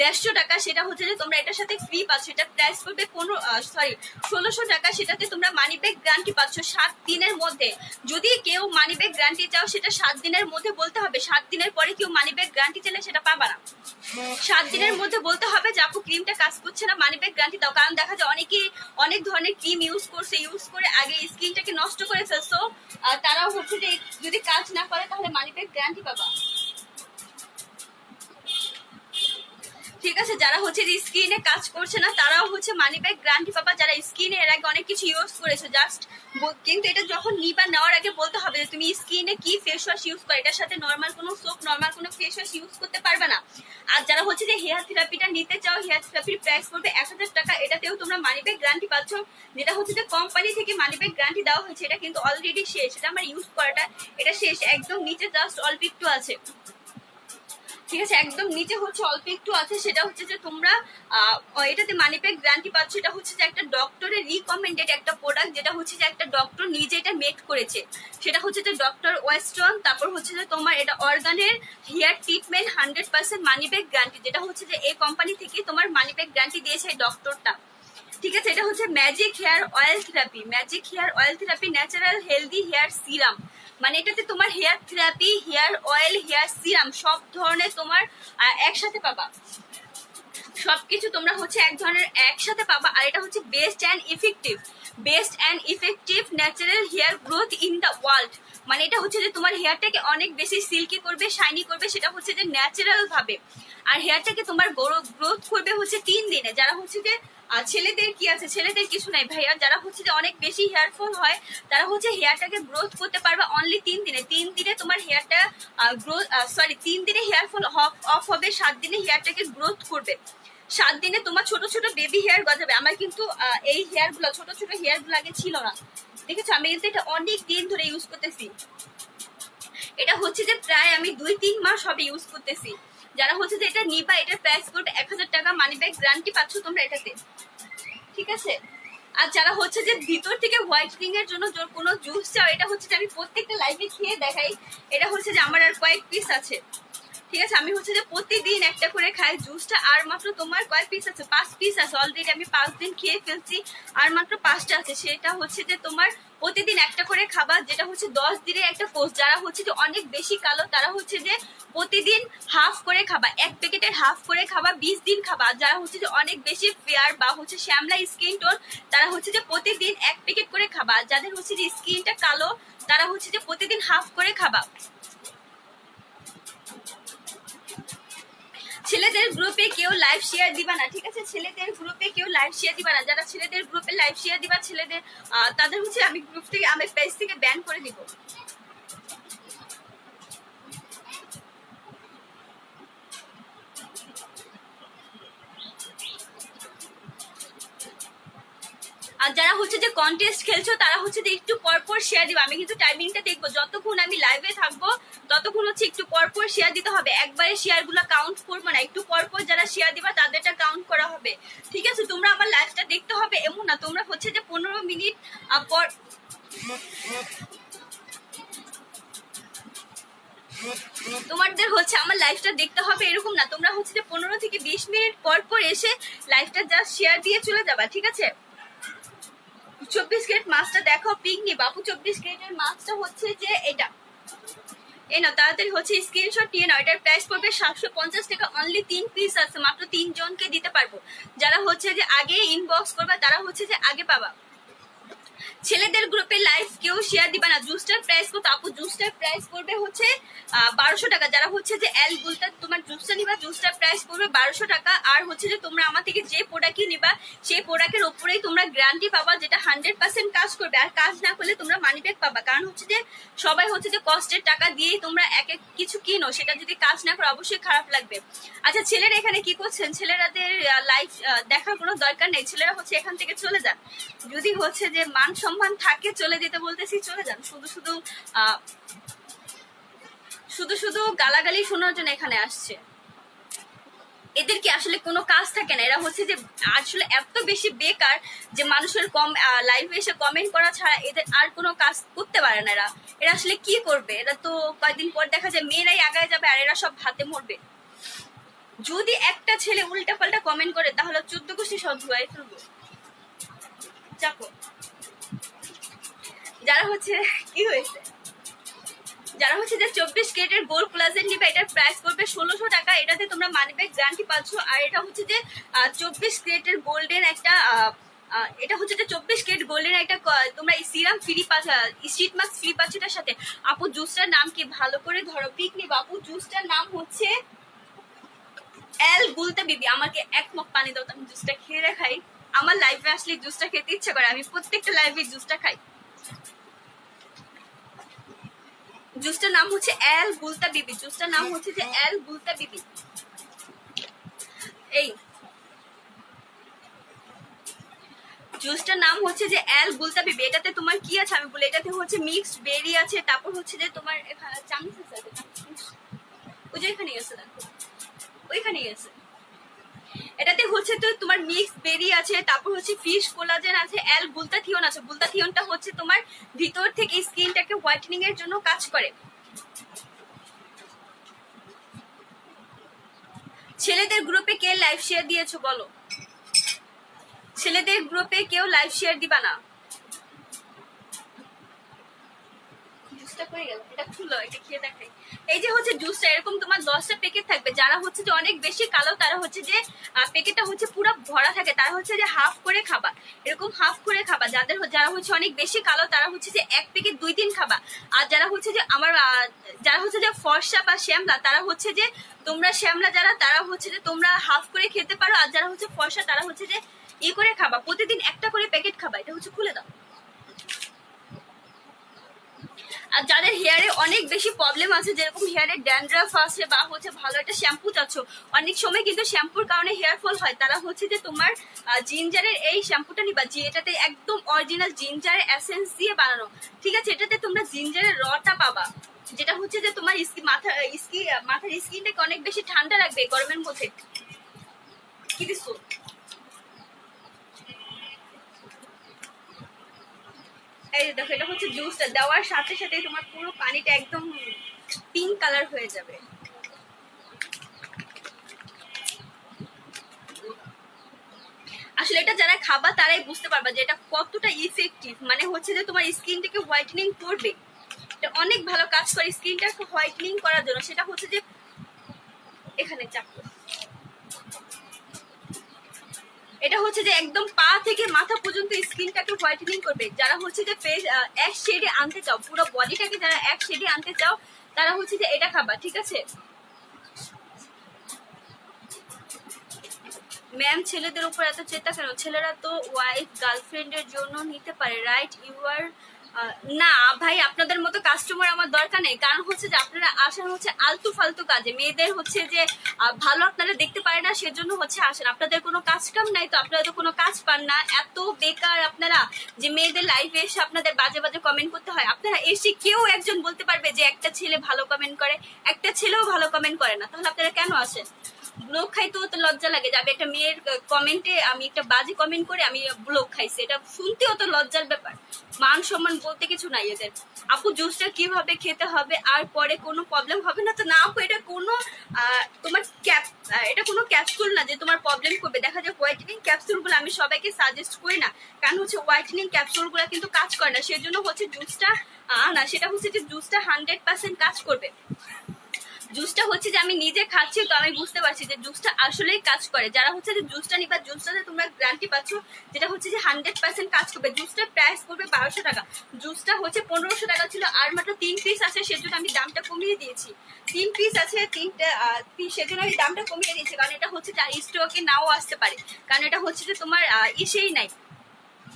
150 টাকা। সেটা হচ্ছে যে তোমরা এটার সাথে ফ্রি পাচ্ছ। এটা প্রাইস করবে 1600 টাকা। সেটাতে তোমরা মানি ব্যাগ গ্যারান্টি পাচ্ছ 7 দিনের মধ্যে। যদি কেউ মানি ব্যাগ গ্যারান্টি চাও, সেটা 7 দিনের মধ্যে বলতে হবে। 7 দিনের পরে কেউ মানি ব্যাগ গ্যারান্টি চাইলে সেটা পাবা না। 7 দিনের মধ্যে বলতে হবে যে আপু ক্রিমটা কাজ করছে না, মানি ব্যাগ গ্যারান্টি দাও। কারণ দেখা যায় অনেকেই অনেক ধরনের ক্রিম ইউজ করছে, ইউজ করে আগে স্কিনটাকে নষ্ট করে ফেলছো। তারাও হচ্ছে যে যদি কাজ না করে তাহলে মানি ব্যাগ গ্যারান্টি পাবা। ঠিক আছে, যারা হচ্ছে যে স্কিনে কাজ করছে না তারাও হচ্ছে মানি ব্যাগ গ্যারান্টি পাবা। যারা স্কিনে এর আগে অনেক কিছু ইউজ করেছো জাস্ট, কিন্তু এটা যখন নিবা নেওয়ার আগে বলতে হবে যে তুমি স্কিনে কি ফেস ওয়াশ ইউজ করো। এটার সাথে নর্মাল কোনো সোপ, নর্মাল কোনো ফেস ওয়াশ ইউজ করতে পারবে না। আর যারা হচ্ছে যে হেয়ার থেরাপিটা নিতে চাও, হেয়ার থেরাপির প্রাইস পড়বে 1000 টাকা। এটাতেও তোমরা মানি ব্যাগ গ্যারান্টি পাচ্ছ, যেটা হচ্ছে যে কোম্পানি থেকে মানি ব্যাগ গ্যারান্টি দেওয়া হয়েছে। এটা কিন্তু অলরেডি শেষ, এটা আমার ইউজ করাটা এটা শেষ, একদম নিচে জাস্ট অল্প একটু আছে। ঠিক আছে, একদম নিচে হচ্ছে অল্প একটু আছে, সেটা হচ্ছে যে তোমরা এটাতে মানি ব্যাক গ্যারান্টি পাচ্ছ। এটা হচ্ছে যে একটা ডক্টরের রিকমেন্ডেড একটা প্রোডাক্ট, যেটা হচ্ছে যে একটা ডক্টর নিজে এটা মেড করেছে, সেটা হচ্ছে যে ডক্টর ওয়েস্টন। তারপর হচ্ছে যে তোমার এটা অর্গানের hair treatment 100% money back guarantee, যেটা হচ্ছে যে এই কোম্পানি থেকে তোমার মানি ব্যাক গ্যারান্টি দিয়েছে এই ডক্টরটা। ঠিক আছে, এটা হচ্ছে magic hair oil therapy, magic hair oil therapy natural healthy hair serum. মানে এটাতে তোমার hair therapy, hair oil, hair serum সব ধরনের তোমার একসাথে পাবা, সবকিছু তোমরা হচ্ছে এক ধরনের একসাথে পাবা। আর এটা হচ্ছে best and effective natural hair growth in the world. মানে এটা হচ্ছে যে তোমার হেয়ারটাকে অনেক বেশি সিল্কি করবে, শাইনি করবে, সেটা হচ্ছে যে ন্যাচারাল ভাবে। আর হেয়ারটাকে তোমার গ্রোথ করবে হচ্ছে 3 দিনে। যারা হচ্ছে যে ছেলেদের কি আছে, ছেলেদের কিছু নাই ভাইয়া, যারা হচ্ছে যে অনেক বেশি হেয়ার ফল হয় তারা হচ্ছে হেয়ারটাকে গ্রোথ করতে পারবে অনলি 3 দিনে। 3 দিনে তোমার হেয়ারটা গ্রোথ 3 দিনে হেয়ার ফল অফ হবে, 7 দিনে হেয়ারটাকে গ্রোথ করবে। 7 দিনে তোমার ছোট ছোট বেবি হেয়ার গজাবে। আমার কিন্তু এই হেয়ার গুলো, ছোট ছোট হেয়ার গুলো আগে ছিল না, দেখেছো? আমি কিন্তু এটা অনেক দিন ধরে ইউজ করতেছি। এটা হচ্ছে যে প্রায় আমি 2-3 মাস হবে ইউজ করতেছি। যারা হচ্ছে যে এটা নিবা, এটার প্রাইস পড়বে 1000 টাকা, মানি ব্যাক গ্যারান্টি পাচ্ছ তোমরা এটাতে। ঠিক আছে, আর যারা হচ্ছে যে ভিতর থেকে হোয়াইটনিং এর জন্য কোনো জুস চাও, এটা হচ্ছে যে আমি প্রত্যেকটা লাইভে খেয়ে দেখাই। এটা হচ্ছে যে আমার আর কয়েক পিস আছে। ঠিক আছে, আমি হচ্ছে যে প্রতিদিন একটা করে খাই জুসটা। আর মাত্র তোমার কয় পিস আছে? 5 পিস আছে। অলরেডি আমি 5 দিন খেয়ে ফেলছি, আর মাত্র 5টা আছে। সেটা হচ্ছে যে তোমার প্রতিদিন একটা করে খাবার, যেটা হচ্ছে 10 দিনের একটা কোর্স। যারা হচ্ছে যে অনেক বেশি কালো তারা হচ্ছে যে প্রতিদিন হাফ করে খাবা, এক প্যাকেটের হাফ করে খাবা, 20 দিন খাবা। আর যারা হচ্ছে যে অনেক বেশি ফেয়ার বা হচ্ছে শ্যামলা স্কিন টোন, তারা হচ্ছে যে প্রতিদিন 1 প্যাকেট করে খাবা। আর যাদের হচ্ছে যে স্কিনটা কালো তারা হচ্ছে যে প্রতিদিন হাফ করে খাবা। ছেলেদের গ্রুপে কেউ লাইভ শেয়ার দিবা না, ঠিক আছে? ছেলেদের গ্রুপে কেউ লাইভ শেয়ার দিবা না। যারা ছেলেদের গ্রুপে লাইভ শেয়ার দিবা, ছেলেদের তাদের হচ্ছে আমি গ্রুপ থেকে, আমি পেজ থেকে ব্যান করে দিব। আর যারা হচ্ছে যে কন্টেস্ট খেলছো তারা হচ্ছে যে একটু পরপর শেয়ার দিবা। আমি কিন্তু টাইমিংটা দেখবো, যতক্ষণ আমি লাইভে থাকবো ততক্ষণ হচ্ছে একটু পরপর শেয়ার দিতে হবে। একবারে শেয়ার গুলো কাউন্ট করবো না, একটু পরপর যারা শেয়ার দিবা তাদেরটা কাউন্ট করা হবে। ঠিক আছে, তোমরা আমার লাইভটা দেখতে হবে এমন না তোমরা হচ্ছে যে 15 মিনিট পর তোমাদের হচ্ছে আমার লাইভটা দেখতে হবে এরকম না। তোমরা হচ্ছে যে 15 থেকে 20 মিনিট পর পর এসে লাইভটা জাস্ট শেয়ার দিয়ে চলে যাবা। ঠিক আছে, 24 ক্যারেট মাছটা দেখো, পিকনি বাপু 24 ক্যারেটের মাছটা হচ্ছে যে এটা। এই না, তাড়াতাড়ি হচ্ছে স্ক্রিনশট নিয়ে নাও। এটার প্রাইস পড়বে 750 টাকা। অনলি 3 পিস আছে, মাত্র 3 জনকে দিতে পারবো। যারা হচ্ছে যে আগে ইনবক্স করবা তারা হচ্ছে যে আগে পাবা। ছেলেদের গ্রুপে লাইভ কেউ শেয়ার দিবা না। জুসটার প্রাইস কত আপু? জুসটার প্রাইস পড়বে হচ্ছে 1200 টাকা। যারা হচ্ছে যে এল গুলটা তোমার জুসটা নিবা, জুসটার প্রাইস পড়বে 1200 টাকা। আর হচ্ছে যে তোমরা আমার থেকে যে প্রোডাক্টই নিবা সেই প্রোডাক্টের উপরেই তোমরা গ্যারান্টি পাবা, যেটা 100% কাজ করবে। আর কাজ না করলে তোমরা মানি ব্যাক পাবা। কারণ হচ্ছে যে সবাই হচ্ছে যে কষ্টের টাকা দিয়েই তোমরা এক এক কিছু কিনো, সেটা যদি কাজ না করে অবশ্যই খারাপ লাগবে। আচ্ছা, ছেলেরা এখানে কি করছেন? ছেলেরাদের লাইভ দেখার কোনো দরকার নেই। ছেলেরা হচ্ছে এখান থেকে চলে যান। যদি হচ্ছে যে মান সম্মান থাকে চলে যেতে বলতেছি, চলে যান। শুধু শুধু গালাগালি শোনার জন্য এখানে আসছে। এদের কি আসলে কোনো কাজ থাকে না? এরা হচ্ছে যে আসলে এত বেশি বেকার যে মানুষের লাইভে এসে কমেন্ট করা ছাড়া এদের আর কোনো কাজ করতে পারে না। এরা আসলে কি করবে? এরা তো কয়েকদিন পর দেখা যায় মেয়েরাই আগায় যাবে আর এরা সব ভাতে মরবে। যদি একটা ছেলে উল্টা পাল্টা কমেন্ট করে তাহলে 14 গোষ্ঠী সব ধুয়াই ফেলবো। চাপো। যারা হচ্ছে কি হয়েছে, যারা হচ্ছে যে 24 ক্যারেটের গোল্ড প্লাজেন্ট নিবে, এটার প্রাইস পড়বে 1600 টাকা। এটাতে তোমরা মানি ব্যাক গ্যারান্টি পাচ্ছ। আর এটা হচ্ছে যে 24 ক্যারেটের গোল্ডের একটা এটা হচ্ছে যে 24 ক্যারেট গোল্ডের একটা তোমরা সিরাম ফ্রি পাচ্ছ, স্ট্রিট মাস্ক ফ্রি পাচ্ছ এটার সাথে। আপু জুসটার নাম কি? ভালো করে ধরো পিকনি বাপু। জুসটার নাম হচ্ছে এল গুলতা বিবি। আমাকে 1 মগ পানি দাও, আমি জুসটা খেয়ে দেখাই। আমার লাইফে আসলে জুসটা খেতে ইচ্ছা করে, আমি প্রত্যেকটা লাইভে জুসটা খাই। জুসটার নাম হচ্ছে এল গুলতা বিবি। জুসটার নাম হচ্ছে যে এল গুলতা বিবি। এই জুসটার নাম হচ্ছে যে এল গুলতা বিবি। এটাতে তোমার কি আছে আমি বলি। এটাতে হচ্ছে মিক্সড বেরি আছে, তারপর হচ্ছে যে তোমার চামচ আছে, ওই যে এখানে আছে দেখো, ওইখানেই আছে। এটাতে হচ্ছে তো তোমার মিক্স বেরি আছে, তারপর হচ্ছে ফিশ কোলাজেন আছে, এল গ্লুটাথিয়ন আছে। গ্লুটাথিয়নটা হচ্ছে তোমার ভিতর থেকে স্কিনটাকে হোয়াইটেনিং এর জন্য কাজ করে। ছেলেদের গ্রুপে কে লাইভ শেয়ার দিয়েছো বলো? ছেলেদের গ্রুপে কেউ লাইভ শেয়ার দিবা না? জুসটা কই গেল? এটা খুলো, এটা খেয়ে দেখাই। এই যে হচ্ছে জুসটা, এরকম তোমার 10টা প্যাকেট থাকবে। যারা হচ্ছে যে অনেক বেশি কালো, তারা হচ্ছে যে প্যাকেটটা হচ্ছে পুরো ভরা থাকে, তারা হচ্ছে যে হাফ করে খাবা, এরকম হাফ করে খাবা। যারা হচ্ছে অনেক বেশি কালো, তারা হচ্ছে যে এক প্যাকেট 2-3 খাবা। আর যারা হচ্ছে যে যারা হচ্ছে যে ফর্সা বা শ্যামলা, তারা হচ্ছে যে তোমরা শ্যামলা যারা, তারা হচ্ছে যে তোমরা হাফ করে খেতে পারো। আর যারা হচ্ছে ফর্সা, তারা হচ্ছে যে করে খাবা, প্রতিদিন একটা করে প্যাকেট খাবা। এটা হচ্ছে খুলে দাও। আর যাদের হেয়ারে অনেক বেশি প্রবলেম আছে, যেরকম হেয়ারে ড্যান্ড্রাফ আছে বা হচ্ছে ভালো একটা শ্যাম্পু চাচ্ছ, অনেক সময় কিন্তু শ্যাম্পুর কারণে হেয়ার ফল হয়, তারা হচ্ছে যে তোমার জিঞ্জারের এই শ্যাম্পুটা নিবা, যে এটাতে একদম অরিজিনাল জিঞ্জারের এসেন্স দিয়ে বানানো। ঠিক আছে, এটাতে তোমরা জিঞ্জারের রটা পাবা, যেটা হচ্ছে যে তোমার মাথার স্কিনটাকে অনেক বেশি ঠান্ডা রাখবে গরমের মধ্যে। কি দিচ্ছ? এই দেখো, এটা হচ্ছে জুসটা দেওয়ার সাথে সাথে তোমার পুরো পানিটা একদম পিঙ্ক কালার হয়ে যাবে। আসলে এটা যারা খাবা তারাই বুঝতে পারবা যে এটা কতটা ইফেক্টিভ, মানে হচ্ছে যে তোমার স্কিনটাকে হোয়াইটেনিং করবে। এটা অনেক ভালো কাজ করে স্কিনটাকে হোয়াইটেনিং করার জন্য। সেটা হচ্ছে যে এখানে চাপো, এটা হচ্ছে যে একদম পা থেকে মাথা পর্যন্ত স্কিনটাকে হোয়াইটেনিং করবে। যারা হচ্ছে যে ফেস এক শেডে আনতে চাও, পুরো বডিটাকে যারা এক শেডে আনতে চাও, তারা হচ্ছে যে এটা খাবা। ঠিক আছে ম্যাম, ছেলেদের উপর এত চেতা কেন? ছেলেরা তো ওয়াইফ গার্লফ্রেন্ডের জন্য নিতে পারে, রাইট? ইউ আর না ভাই, আপনাদের মতো কাস্টমার আমার দরকার নেই। কারণ হচ্ছে যে আপনারা আসেন হচ্ছে আলতু ফালতু কাজে, মেয়েদের হচ্ছে যে ভালো আপনারা দেখতে পারে না, সেজন্য হচ্ছে আসেন। আপনাদের কোনো কাজ কাম নাই তো, আপনারা তো কোনো কাজ পান না, এত বেকার আপনারা যে মেয়েদের লাইফে এসে আপনাদের বাজে বাজে কমেন্ট করতে হয়। আপনারা এসে কেউ একজন বলতে পারবে যে একটা ছেলে ভালো কমেন্ট করে, একটা ছেলেও ভালো কমেন্ট করে না, তাহলে আপনারা কেন আসেন? ব্লগ খাইতেও তো লজ্জা লাগে, যাবে একটা মেয়ের কমেন্টে আমি একটা বাজে কমেন্ট করে আমি ব্লগ খাইছি, এটা শুনতেও তো লজ্জার ব্যাপার। মান সম্মান বলতে কিছু নাই এদের। আপু জুসটা কিভাবে খেতে হবে আর পরে কোনো প্রবলেম হবে না তো? না আপু, এটা কোনো তোমার এটা কোনো ক্যাপসুল না যে তোমার প্রবলেম করবে। দেখা যায় হোয়াইটেনিং ক্যাপসুলগুলো আমি সবাইকে সাজেস্ট করি না, কারণ হচ্ছে হোয়াইটেনিং ক্যাপসুলগুলো কিন্তু কাজ করে না, সেজন্য হচ্ছে জুসটা না, সেটা হচ্ছে যে জুসটা 100% কাজ করবে। জুসটা হচ্ছে যে আমি নিজে খাচ্ছি তো আমি বুঝতে পারছি যে জুসটা আসলেই কাজ করে। যারা হচ্ছে যে জুসটা নিবা, জুসটাতে তোমরা গ্যারান্টি পাচ্ছ যেটা হচ্ছে যে 100% কাজ করবে। জুসটার প্রাইস পড়বে 1200 টাকা। জুসটা হচ্ছে 1500 টাকা ছিল, আর মাত্র 3 পিস আছে, সেজন্য আমি দামটা কমিয়ে দিয়েছি। 3 পিস আছে, 3টা সেজন্য আমি দামটা কমিয়ে দিয়েছি, কারণ এটা হচ্ছে যে স্টকে নাও আসতে পারে, কারণ এটা হচ্ছে যে তোমার ইসেই নাই,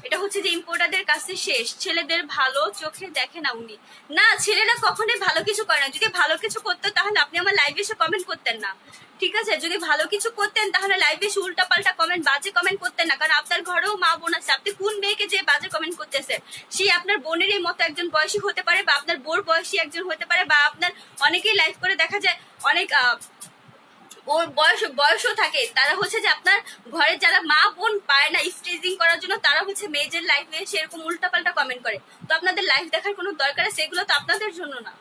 এটা হচ্ছে যে ইম্পোর্টারদের কাছে শেষ। ছেলেদের ভালো চোখে দেখে না উনি। না, ছেলেরা কখনোই ভালো কিছু করে না। যদি ভালো কিছু করতো তাহলে আপনি আমার লাইভে এসে কমেন্ট করতেন না। ঠিক আছে, যদি ভালো কিছু করতেন তাহলে লাইভে এসে উল্টা পাল্টা কমেন্ট, বাজে কমেন্ট করতেন না, কারণ আপনার ঘরেও মা বোন আছে। আপনি কোন মেয়েকে যে বাজে কমেন্ট করতেছেন? সে আপনার বোনেরই মতো একজন বয়সী হতে পারে, বা আপনার বোর বয়সী একজন হতে পারে, বা আপনার অনেকেই লাইভ করে দেখা যায় অনেক ওর বয়সও থাকে, তারা হচ্ছে যে আপনার ঘরে যারা মা বোন পায় না স্টেজিং করার জন্য, তারা হচ্ছে মেয়েদের লাইফে সেরকম উল্টাপাল্টা কমেন্ট করে। তো আপনাদের লাইফ দেখার কোনো দরকার আছে? এগুলো তো আপনাদের জন্য না।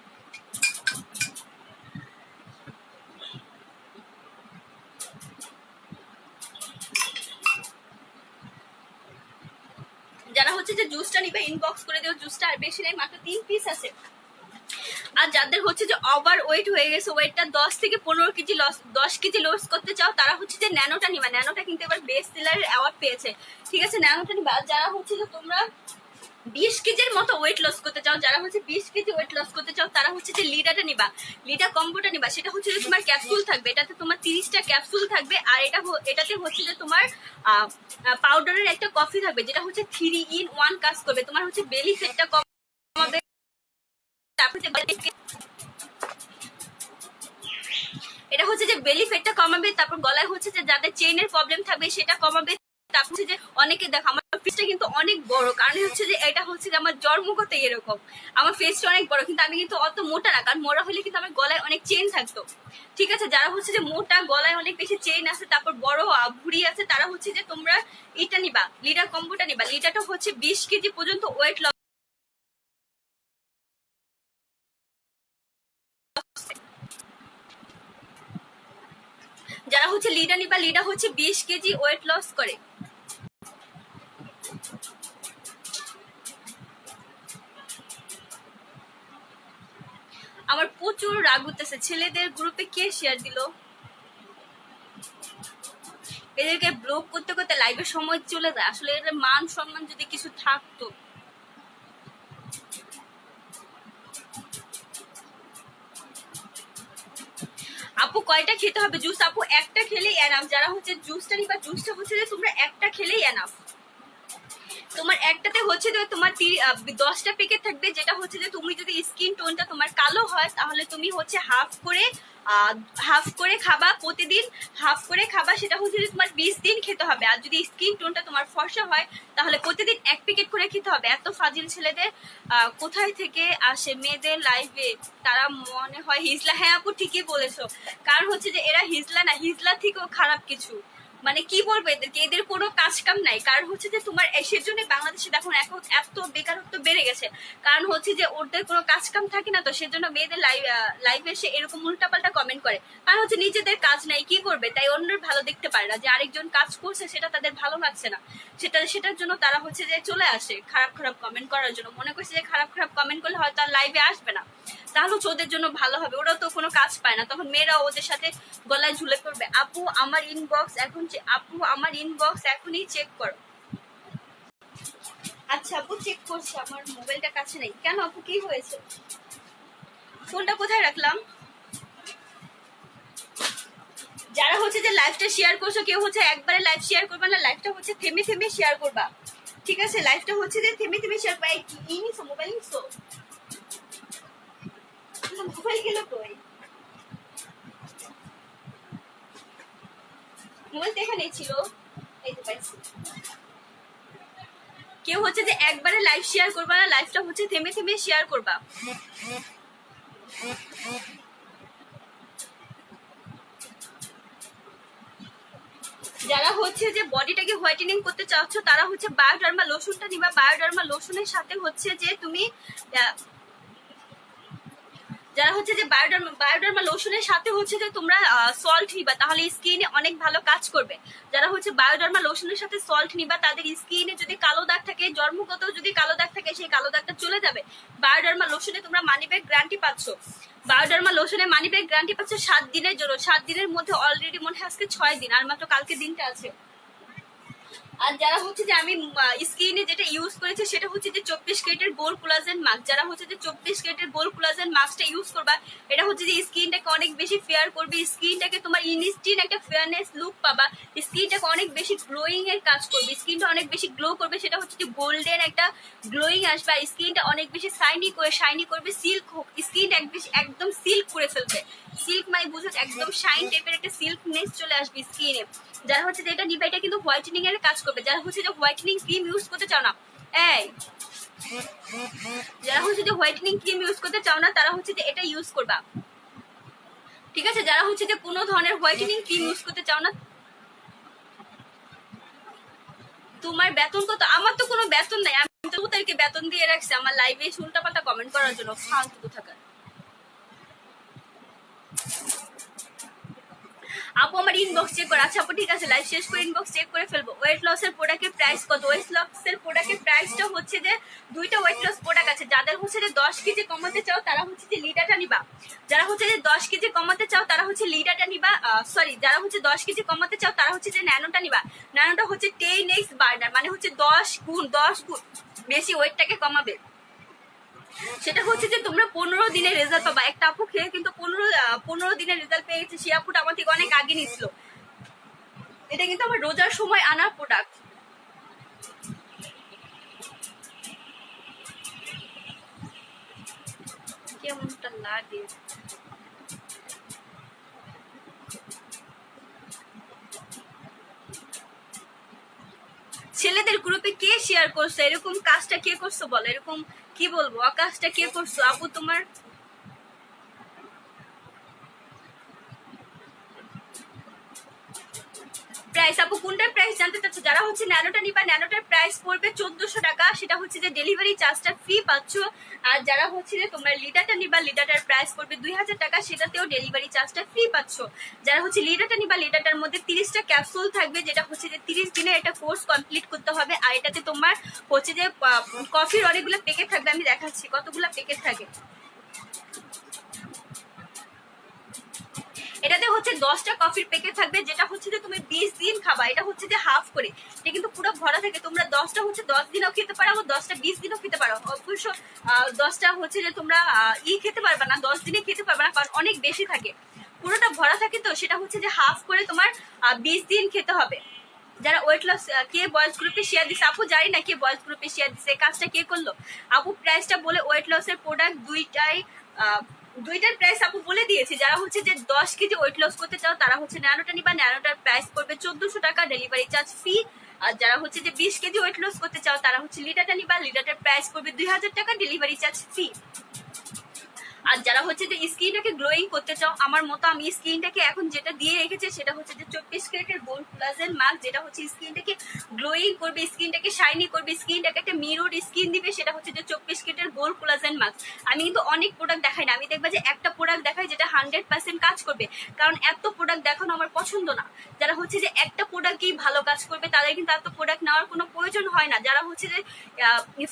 যারা হচ্ছে যে জুসটা নিবে ইনবক্স করে দিও। জুসটা আর বেশি নেই, মাত্র 3 পিস আছে। আর যাদের হচ্ছে যে ওভার ওয়েট হয়ে গেছে, ওয়েটটা 10 থেকে 15 কেজি লস, 10 কেজি লস করতে চাও, তারা হচ্ছে যে ন্যানোটা নিবা। ন্যানোটা কিন্তু এবার বেস্ট সেলারের অ্যাওয়ার্ড পেয়েছে। ঠিক আছে, ন্যানোটা নিবা। আর যারা হচ্ছে যে তোমরা 20 কেজির মতো ওয়েট লস করতে চাও, যারা হচ্ছে 20 কেজি ওয়েট লস করতে চাও, তারা হচ্ছে যে লিডাটা নিবা, লিডা কম্বোটা নিবা। সেটা হচ্ছে যে তোমার ক্যাপসুল থাকবে, এটাতে তোমার 30টা ক্যাপসুল থাকবে। আর এটাতে হচ্ছে যে তোমার পাউডারের একটা কফি থাকবে, যেটা হচ্ছে 3 in 1 কাজ করবে। তোমার হচ্ছে বেলি ফ্যাটটা কমাবে, এটা হচ্ছে যে বেলি ফ্যাটটা কমাবে, তারপর গলায় হচ্ছে যে যাদের চেইনের প্রবলেম থাকবে সেটা কমাবে। তারপর হচ্ছে যে অনেকে দেখো আমার ফেসটা কিন্তু অনেক বড়, কারণ হচ্ছে যে এটা হচ্ছে যে আমার জন্মগত এরকম, আমার ফেসটা অনেক বড়, কিন্তু আমি কিন্তু অত মোটা না, কারণ মোটা হলে কিন্তু আমার গলায় অনেক চেন থাকতো। ঠিক আছে, যারা হচ্ছে যে মোটা, গলায় অনেক বেশি চেন আছে, তারপর বড় ভুঁড়ি আছে, তারা হচ্ছে যে তোমরা এটা নিবা, লিডা কম্বোটা নিবা। লিডাটা হচ্ছে 20 কেজি পর্যন্ত ওয়েট লস। যারা হচ্ছে লিডা নিবা, লিডা হচ্ছে 20 কেজি ওয়েট লস করে। আমার প্রচুর রাগ উঠতেছে, ছেলেদের গ্রুপে কে শেয়ার দিল? এদেরকে ব্লক করতে করতে লাইভের সময় চলে যায়। আসলে এদের মান সম্মান যদি কিছু থাকতো। আপু কয়টা খেতে হবে জুস? আপু একটা খেলেই এনাফ। যারা হচ্ছে জুসটা নিবা, জুসটা হচ্ছে যে তোমরা একটা খেলেই এনাফ। তোমার একটাতে হচ্ছে যে তোমার 10টা প্যাকেট থাকবে, যেটা হচ্ছে যে তুমি যদি স্কিন টোনটা তোমার কালো হয় তাহলে তুমি হচ্ছে হাফ করে খাবা প্রতিদিন, হাফ করে খাবা। সেটা হচ্ছে যে তোমার 20 দিন খেতে হবে। আর যদি স্কিন টোনটা তোমার ফর্সা হয় তাহলে প্রতিদিন 1 প্যাকেট করে খেতে হবে। এত ফাজিল ছেলেদের কোথায় থেকে আসে মেয়েদের লাইফে? তারা মনে হয় হিজলা। হ্যাঁ আপু ঠিকই বলেছো, কারণ হচ্ছে যে এরা হিজলা না, হিজলা থেকেও খারাপ কিছু। মানে কি বলবো এদেরকে, এদের কোনো কাজ কাম নাই। কারণ হচ্ছে যে তোমার সেজন্য বাংলাদেশে দেখো এখন এত বেকারত্ব বেড়ে গেছে, কারণ হচ্ছে যে ওদের কোনো কাজ কাম থাকে না, তো সেজন্য মেয়েদের লাইভে এসে এরকম উল্টাপাল্টা কমেন্ট করে। কারণ হচ্ছে নিজেদের কাজ নাই, কি করবে, তাই অন্যের ভালো দেখতে পারে না, যে আরেকজন কাজ করছে সেটা তাদের ভালো লাগছে না, সেটার জন্য তারা হচ্ছে যে চলে আসে খারাপ খারাপ কমেন্ট করার জন্য। মনে করছে যে খারাপ খারাপ কমেন্ট করলে হয়তো আর লাইভে আসবে না, তাহলে হচ্ছে ওদের জন্য ভালো হবে। ওরা তো কোনো কাজ পায় না, তখন মেয়েরা ওদের সাথে গলায় ঝুলে পড়বে। আপু আমার ইনবক্স এখনই চেক করো। আচ্ছা আপু চেক করছি, আমার মোবাইলটা কাছে নেই। কেন আপু কি হয়েছে? ফোনটা কোথায় রাখলাম? যারা হচ্ছে যে লাইভটা শেয়ার করছো, কেউ হচ্ছে একবারে লাইভ শেয়ার করবা না, লাইভটা হচ্ছে থেমে থেমে শেয়ার করবা। ঠিক আছে, লাইভটা হচ্ছে যে থেমে থেমে শেয়ার করবা। কি নিছো? মোবাইল নিছো? মোবাইল গেল কই? মোবাইল তো এখানেই ছিল, এই তো পাইছি। কেউ হচ্ছে যে একবারে লাইভ শেয়ার করবা না, লাইভটা হচ্ছে থেমে থেমে শেয়ার করবা। যারা হচ্ছে যে বডিটাকে হোয়াইটেনিং করতে চাচ্ছ তারা হচ্ছে বায়োডার্মা লোশনটা নিবা। বায়োডার্মা লোশনের সাথে হচ্ছে যে তুমি যারা হচ্ছে যে বায়োডার্মা লোশনের সাথে হচ্ছে যে তোমরা সল্ট নিবা, তাহলে স্কিনে অনেক ভালো কাজ করবে। যারা হচ্ছে বায়োডার্মা লোশনের সাথে সল্ট নিবা তাদের স্কিনে যদি কালো দাগ থাকে, জন্মগত যদি কালো দাগ থাকে, সেই কালো দাগটা চলে যাবে। বায়োডার্মা লোশনে তোমরা মানি ব্যাগ গ্যারান্টি পাচ্ছ। বায়োডার্মা লোশনে মানি ব্যাগ গ্যারান্টি পাচ্ছ 7 দিনের জন্য। 7 দিনের মধ্যে অলরেডি মনে হয় আজকে 6 দিন, আর মাত্র কালকে দিনটা আছে। আর যারা হচ্ছে যে আমি স্কিনে যেটা ইউজ করেছি সেটা হচ্ছে যে 24 ক্যারেটের গোল্ড কোলাজেন মাস্ক। যারা হচ্ছে যে 24 ক্যারেটের গোল্ড কোলাজেন মাস্কটা ইউজ করবা, এটা হচ্ছে যে স্কিনটাকে অনেক বেশি ফেয়ার করবে, স্কিনটাকে তোমার ইনস্টিন একটা ফেয়ারনেস লুক পাবা, স্কিনটাকে অনেক বেশি গ্লোয়িং এর কাজ করবে, স্কিনটা অনেক বেশি গ্লো করবে। সেটা হচ্ছে যে গোল্ডেন একটা গ্লোয়িং আসবে, আর স্কিনটা অনেক বেশি শাইনি করবে, সিল্ক হোক, স্কিনটা একদম সিল্ক করে ফেলবে। সিল্ক মানে বুঝো একদম শাইন টাইপের একটা সিল্কনেস চলে আসবে স্কিনে। যারা হচ্ছে যে এটা নিবা, এটা কিন্তু হোয়াইটেনিং এর কাজ করবে। যারা হচ্ছে যে হোয়াইটেনিং ক্রিম ইউজ করতে চাও না, যারা হচ্ছে যে হোয়াইটেনিং ক্রিম ইউজ করতে চাও না তারা হচ্ছে যে এটা ইউজ করবা। ঠিক আছে, যারা হচ্ছে যে কোনো ধরনের হোয়াইটেনিং ক্রিম ইউজ করতে চাও না। তোমার বেতন কত? আমার তো কোনো বেতন নাই, আমি তো তাদেরকে বেতন দিয়ে রাখছি আমার লাইভে উল্টাপাল্টা কমেন্ট করার জন্য, ফালতু কোথাকার। আপু আমার ইনবক্স চেক করে। আচ্ছা আপু ঠিক আছে, লাইভ শেষ করে ইনবক্স চেক করে ফেলবো। ওয়েট লসের প্রোডাক্টের প্রাইস কত? ওয়েট লসের প্রোডাক্টের প্রাইসটা হচ্ছে যে 2টা ওয়েট লস প্রোডাক্ট আছে। যাদের হচ্ছে যে 10 কেজি কমাতে চাও তারা হচ্ছে যে লিডাটা নিবা। যারা হচ্ছে যে 10 কেজি কমাতে চাও তারা হচ্ছে লিডাটা নিবা। সরি, যারা হচ্ছে 10 কেজি কমাতে চাও তারা হচ্ছে যে ন্যানোটা নিবা। ন্যানোটা হচ্ছে 10x বার্নার, মানে হচ্ছে 10 গুণ বেশি ওয়েটটাকে কমাবে। সেটা হচ্ছে যে তোমরা 15 দিনের রেজাল্ট পাবা। একটা আপু খেয়ে কিন্তু 15 দিনের রেজাল্ট পেয়ে গেছে। সে আপুটা আমার থেকে অনেক আগে নিছিল। এটা কিন্তু আমার রোজার সময় আনা প্রোডাক্ট। কেমনটা লাগে? ছেলেদের গ্রুপে কে শেয়ার করছো? এরকম কাজটা কে করছো বলো? এরকম কি বলবো, আকাশটা কে করছো আপু? তোমার প্রাইস আপু কোনটার প্রাইস জানতে চাচ্ছ? যারা হচ্ছে ন্যানোটা নিবা, ন্যানোটার প্রাইস পড়বে 1400 টাকা, সেটা হচ্ছে যে ডেলিভারি চার্জটা ফ্রি পাচ্ছ। আর যারা হচ্ছে যে তোমরা লিডারটা নিবা, লিডারটার প্রাইস পড়বে 2000 টাকা, সেটাতেও ডেলিভারি চার্জটা ফ্রি পাচ্ছ। যারা হচ্ছে লিডারটা নিবা, লিডারটার মধ্যে 30টা ক্যাপসুল থাকবে, যেটা হচ্ছে যে 30 দিনে একটা কোর্স কমপ্লিট করতে হবে। আর এটাতে তোমার হচ্ছে যে কফির অনেকগুলো প্যাকেট থাকবে, আমি দেখাচ্ছি কতগুলো প্যাকেট থাকে। এটাতে হচ্ছে 10টা কফির প্যাকেট থাকবে, যেটা হচ্ছে যে তুমি 20 দিন খাবা। এটা হচ্ছে যে হাফ করে, এটা কিন্তু পুরো ভরা থাকে। তোমরা 10টা হচ্ছে 10 দিনও খেতে পারো, 10টা 20 দিনও খেতে পারো। অবশ্য 10টা হচ্ছে যে তোমরা খেতে পারবে না, 10 দিনে খেতে পারবে না, কারণ অনেক বেশি থাকে। পুরোটা ভরা থাকে, তো সেটা হচ্ছে যে হাফ করে তোমার 20 দিন খেতে হবে। যারা ওয়েট লস কে বয়েজ গ্রুপে শেয়ার দিছে আপু? জানি না কে বয়েজ গ্রুপে শেয়ার দিছে, কাজটা কে করলো আপু? প্রাইসটা বলে ওয়েট লসের প্রোডাক্ট দুইটার প্রাইস আপু বলে দিয়েছি। যারা হচ্ছে যে 10 কেজি ওয়েট লস করতে চাও তারা হচ্ছে ন্যানোটা নিবা, ন্যানোটার প্রাইস পড়বে 1400 টাকা, ডেলিভারি চার্জ ফ্রি। আর যারা হচ্ছে যে 20 কেজি ওয়েট লস করতে চাও তারা হচ্ছে লিডারটা নিবা, লিডারটার প্রাইস পড়বে 2000 টাকা, ডেলিভারি চার্জ ফ্রি। আর যারা হচ্ছে যে স্কিনটাকে গ্লোয়িং করতে চাও আমার মতো, আমি স্কিনটাকে এখন যেটা দিয়ে রেখেছি সেটা হচ্ছে যে 24 ক্যারেটের গোল্ড কোলাজেন মাস্ক, যেটা হচ্ছে স্কিনটাকে গ্লোয়িং করবে, স্কিনটাকে শাইনি করবে, স্কিনটাকে একটা মিরর স্কিন দিবে, সেটা হচ্ছে যে 24 ক্যারেটের গোল্ড কোলাজেন মাস্ক। আমি কিন্তু অনেক প্রোডাক্ট দেখাই না, আমি দেখবা যে একটা প্রোডাক্ট দেখাই যেটা 100% কাজ করবে, কারণ এত প্রোডাক্ট দেখানো আমার পছন্দ না। যারা হচ্ছে যে একটা প্রোডাক্টই ভালো কাজ করবে তাদের কিন্তু এত প্রোডাক্ট নেওয়ার কোনো প্রয়োজন হয় না। যারা হচ্ছে যে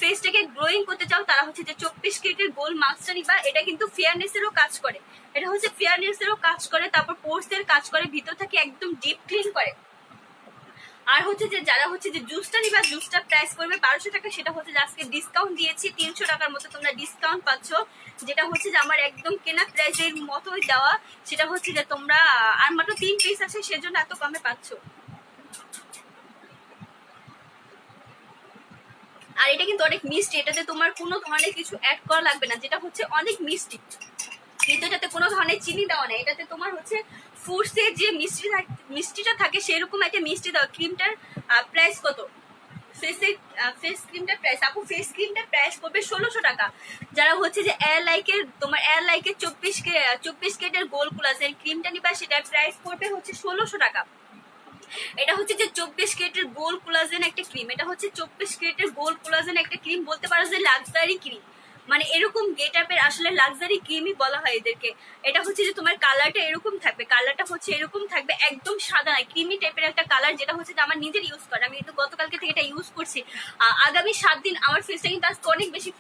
ফেসটাকে গ্লোয়িং করতে চাও তারা হচ্ছে যে 24 ক্যারেটের গোল্ড মাস্কটা নিবা। এটা কিন্তু ফেয়ারনেসেরও কাজ করে, এটা হচ্ছে ফেয়ারনেসেরও কাজ করে, তারপর পোর্সের কাজ করে, ভিতর থেকে একদম ডিপ ক্লিন করে। আর হচ্ছে যে যারা হচ্ছে যে জুসটা নিবা, জুসটা প্রাইস করবে 1200 টাকা, সেটা হচ্ছে যে আজকে ডিসকাউন্ট দিয়েছি 300 টাকার মতো তোমরা ডিসকাউন্ট পাচ্ছ, যেটা হচ্ছে যে আমার একদম কেনা প্রাইসের মতোই দেওয়া। সেটা হচ্ছে যে তোমরা আর মাত্র 3 পিস আছে সেজন্য এত কমে পাচ্ছ। আর এটা কিন্তু অনেক মিষ্টি, এটাতে তোমার কোনো ধরনের কিছু অ্যাড করা লাগবে না, যেটা হচ্ছে অনেক মিষ্টি, কিন্তু এটাতে কোনো ধরনের চিনি দেওয়া নেই। এটাতে তোমার হচ্ছে ফ্রুটসের যে মিষ্টিটা থাকে সেরকম একটা মিষ্টি দেওয়া। ক্রিমটার প্রাইস কত? ফেস ক্রিমটার প্রাইস আপু, ফেস ক্রিমটার প্রাইস পড়বে 1600 টাকা। যারা হচ্ছে যে এয়ার লাইকের 24 কেটের গোল কোলাজেন ক্রিমটা নিবা, সেটার প্রাইস পড়বে হচ্ছে 1600 টাকা। এটা হচ্ছে যে 24 ক্যারেটের গোল্ড কোলাজেন একটা ক্রিম, এটা হচ্ছে 24 ক্যারেটের গোল্ড কোলাজেন একটা ক্রিম, বলতে পারো যে লাক্সারি ক্রিম, মানে এরকম গেট আপের আসলে লাক্সারি ক্রিমই বলা হয় এদেরকে। এটা হচ্ছে যে তোমার কালারটা এরকম থাকবে, কালারটা হচ্ছে এরকম থাকবে, একদম সাদা নয়, ক্রিমি টাইপের একটা কালার, যেটা হচ্ছে যে আমার নিজের ইউজ করা, আমি কিন্তু গতকালকে থেকে এটা ইউজ করছি। আগামী 7 দিন আমার ফেসটা কিন্তু আজকে অনেক বেশি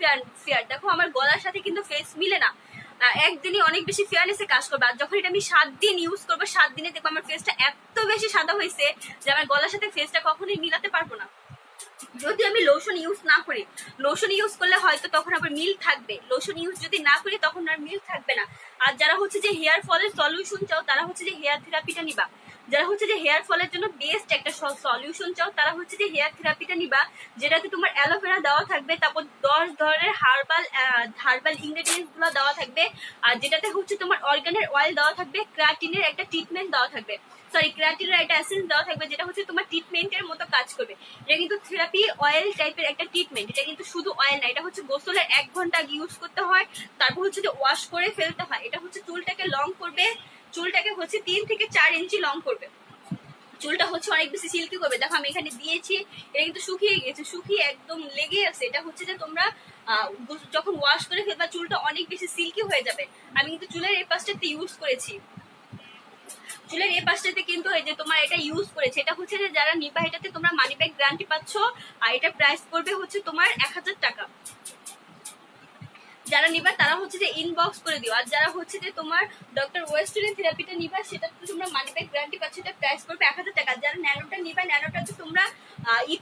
ফেয়ার দেখো, আমার গলার সাথে কিন্তু ফেস মিলে না, একদিনই অনেক বেশি ফেয়ারনেসে কাজ করবে। আর যখন এটা আমি 7 দিন ইউজ করবো, 7 দিনে দেখবো আমার ফেসটা এত বেশি সাদা হয়েছে যে আমার গলার সাথে ফেসটা কখনোই মিলাতে পারবো না। যদি আমি লোশন ইউজ না করি, লোশন ইউজ করলে হয়তো তখন আবার মিল থাকবে, লোশন ইউজ যদি না করি তখন আর মিল থাকবে না। আর যারা হচ্ছে যে হেয়ার ফলের সলিউশন চাও তারা হচ্ছে যে হেয়ার থেরাপিটা নিবা, যারা হচ্ছে যে হেয়ার ফলের জন্য বেস্ট একটা সলিউশন চাও তারা হচ্ছে যে হেয়ার থেরাপিটা নিবা, যেটাতে তোমার অ্যালোভেরা দেওয়া থাকবে, তারপর 10 ধরনের হার্বাল ইনগ্রেডিয়েন্টস গুলো দেওয়া থাকবে, আর যেটাতে হচ্ছে তোমার অর্গানের অয়েল দেওয়া থাকবে, ক্রাটিনের একটা ট্রিটমেন্ট দেওয়া থাকবে, ক্রাটিনের একটা এসেন্স দেওয়া থাকবে, যেটা হচ্ছে তোমার ট্রিটমেন্টের মতো কাজ করবে। এটা কিন্তু থেরাপি অয়েল টাইপের একটা ট্রিটমেন্ট, এটা কিন্তু শুধু অয়েল না, এটা হচ্ছে গোসলের 1 ঘন্টা আগে ইউজ করতে হয়, তারপর হচ্ছে যে ওয়াশ করে ফেলতে হয়। এটা হচ্ছে চুলটাকে লং করবে, চুলটাকে হচ্ছে 3 থেকে 4 ইঞ্চি লং করবে, চুলটা হচ্ছে অনেক বেশি সিল্কি করবে। দেখো আমি এখানে দিয়েছি, এটা কিন্তু শুকিয়ে গেছে, শুকিয়ে একদম লেগে আছে। এটা হচ্ছে যে তোমরা যখন ওয়াশ করে ফেলবা চুলটা অনেক বেশি সিল্কি হয়ে যাবে। আমি কিন্তু চুলের এই পাশটাতে ইউজ করেছি, চুলের এই পাশটাতে কিন্তু এই যে তোমার এটা ইউজ করেছে। এটা হচ্ছে যে যারা নিবা এটাতে তোমরা মানি ব্যাক গ্যারান্টি পাচ্ছ, আর এটা প্রাইস পড়বে হচ্ছে তোমার 1000 টাকা। যারা নিবা তারা হচ্ছে যে ইনবক্স করে দিও। আর যারা হচ্ছে যে তোমার ডক্টর ওয়েস্টার্ন থেরাপিটা নিবা সেটা তোমরা মানি ব্যাক গ্যারান্টি পাচ্ছ, এটা প্রাইস পড়বে 1000 টাকা। যারা ন্যানোটা নিবা ন্যানোটাতে তোমরা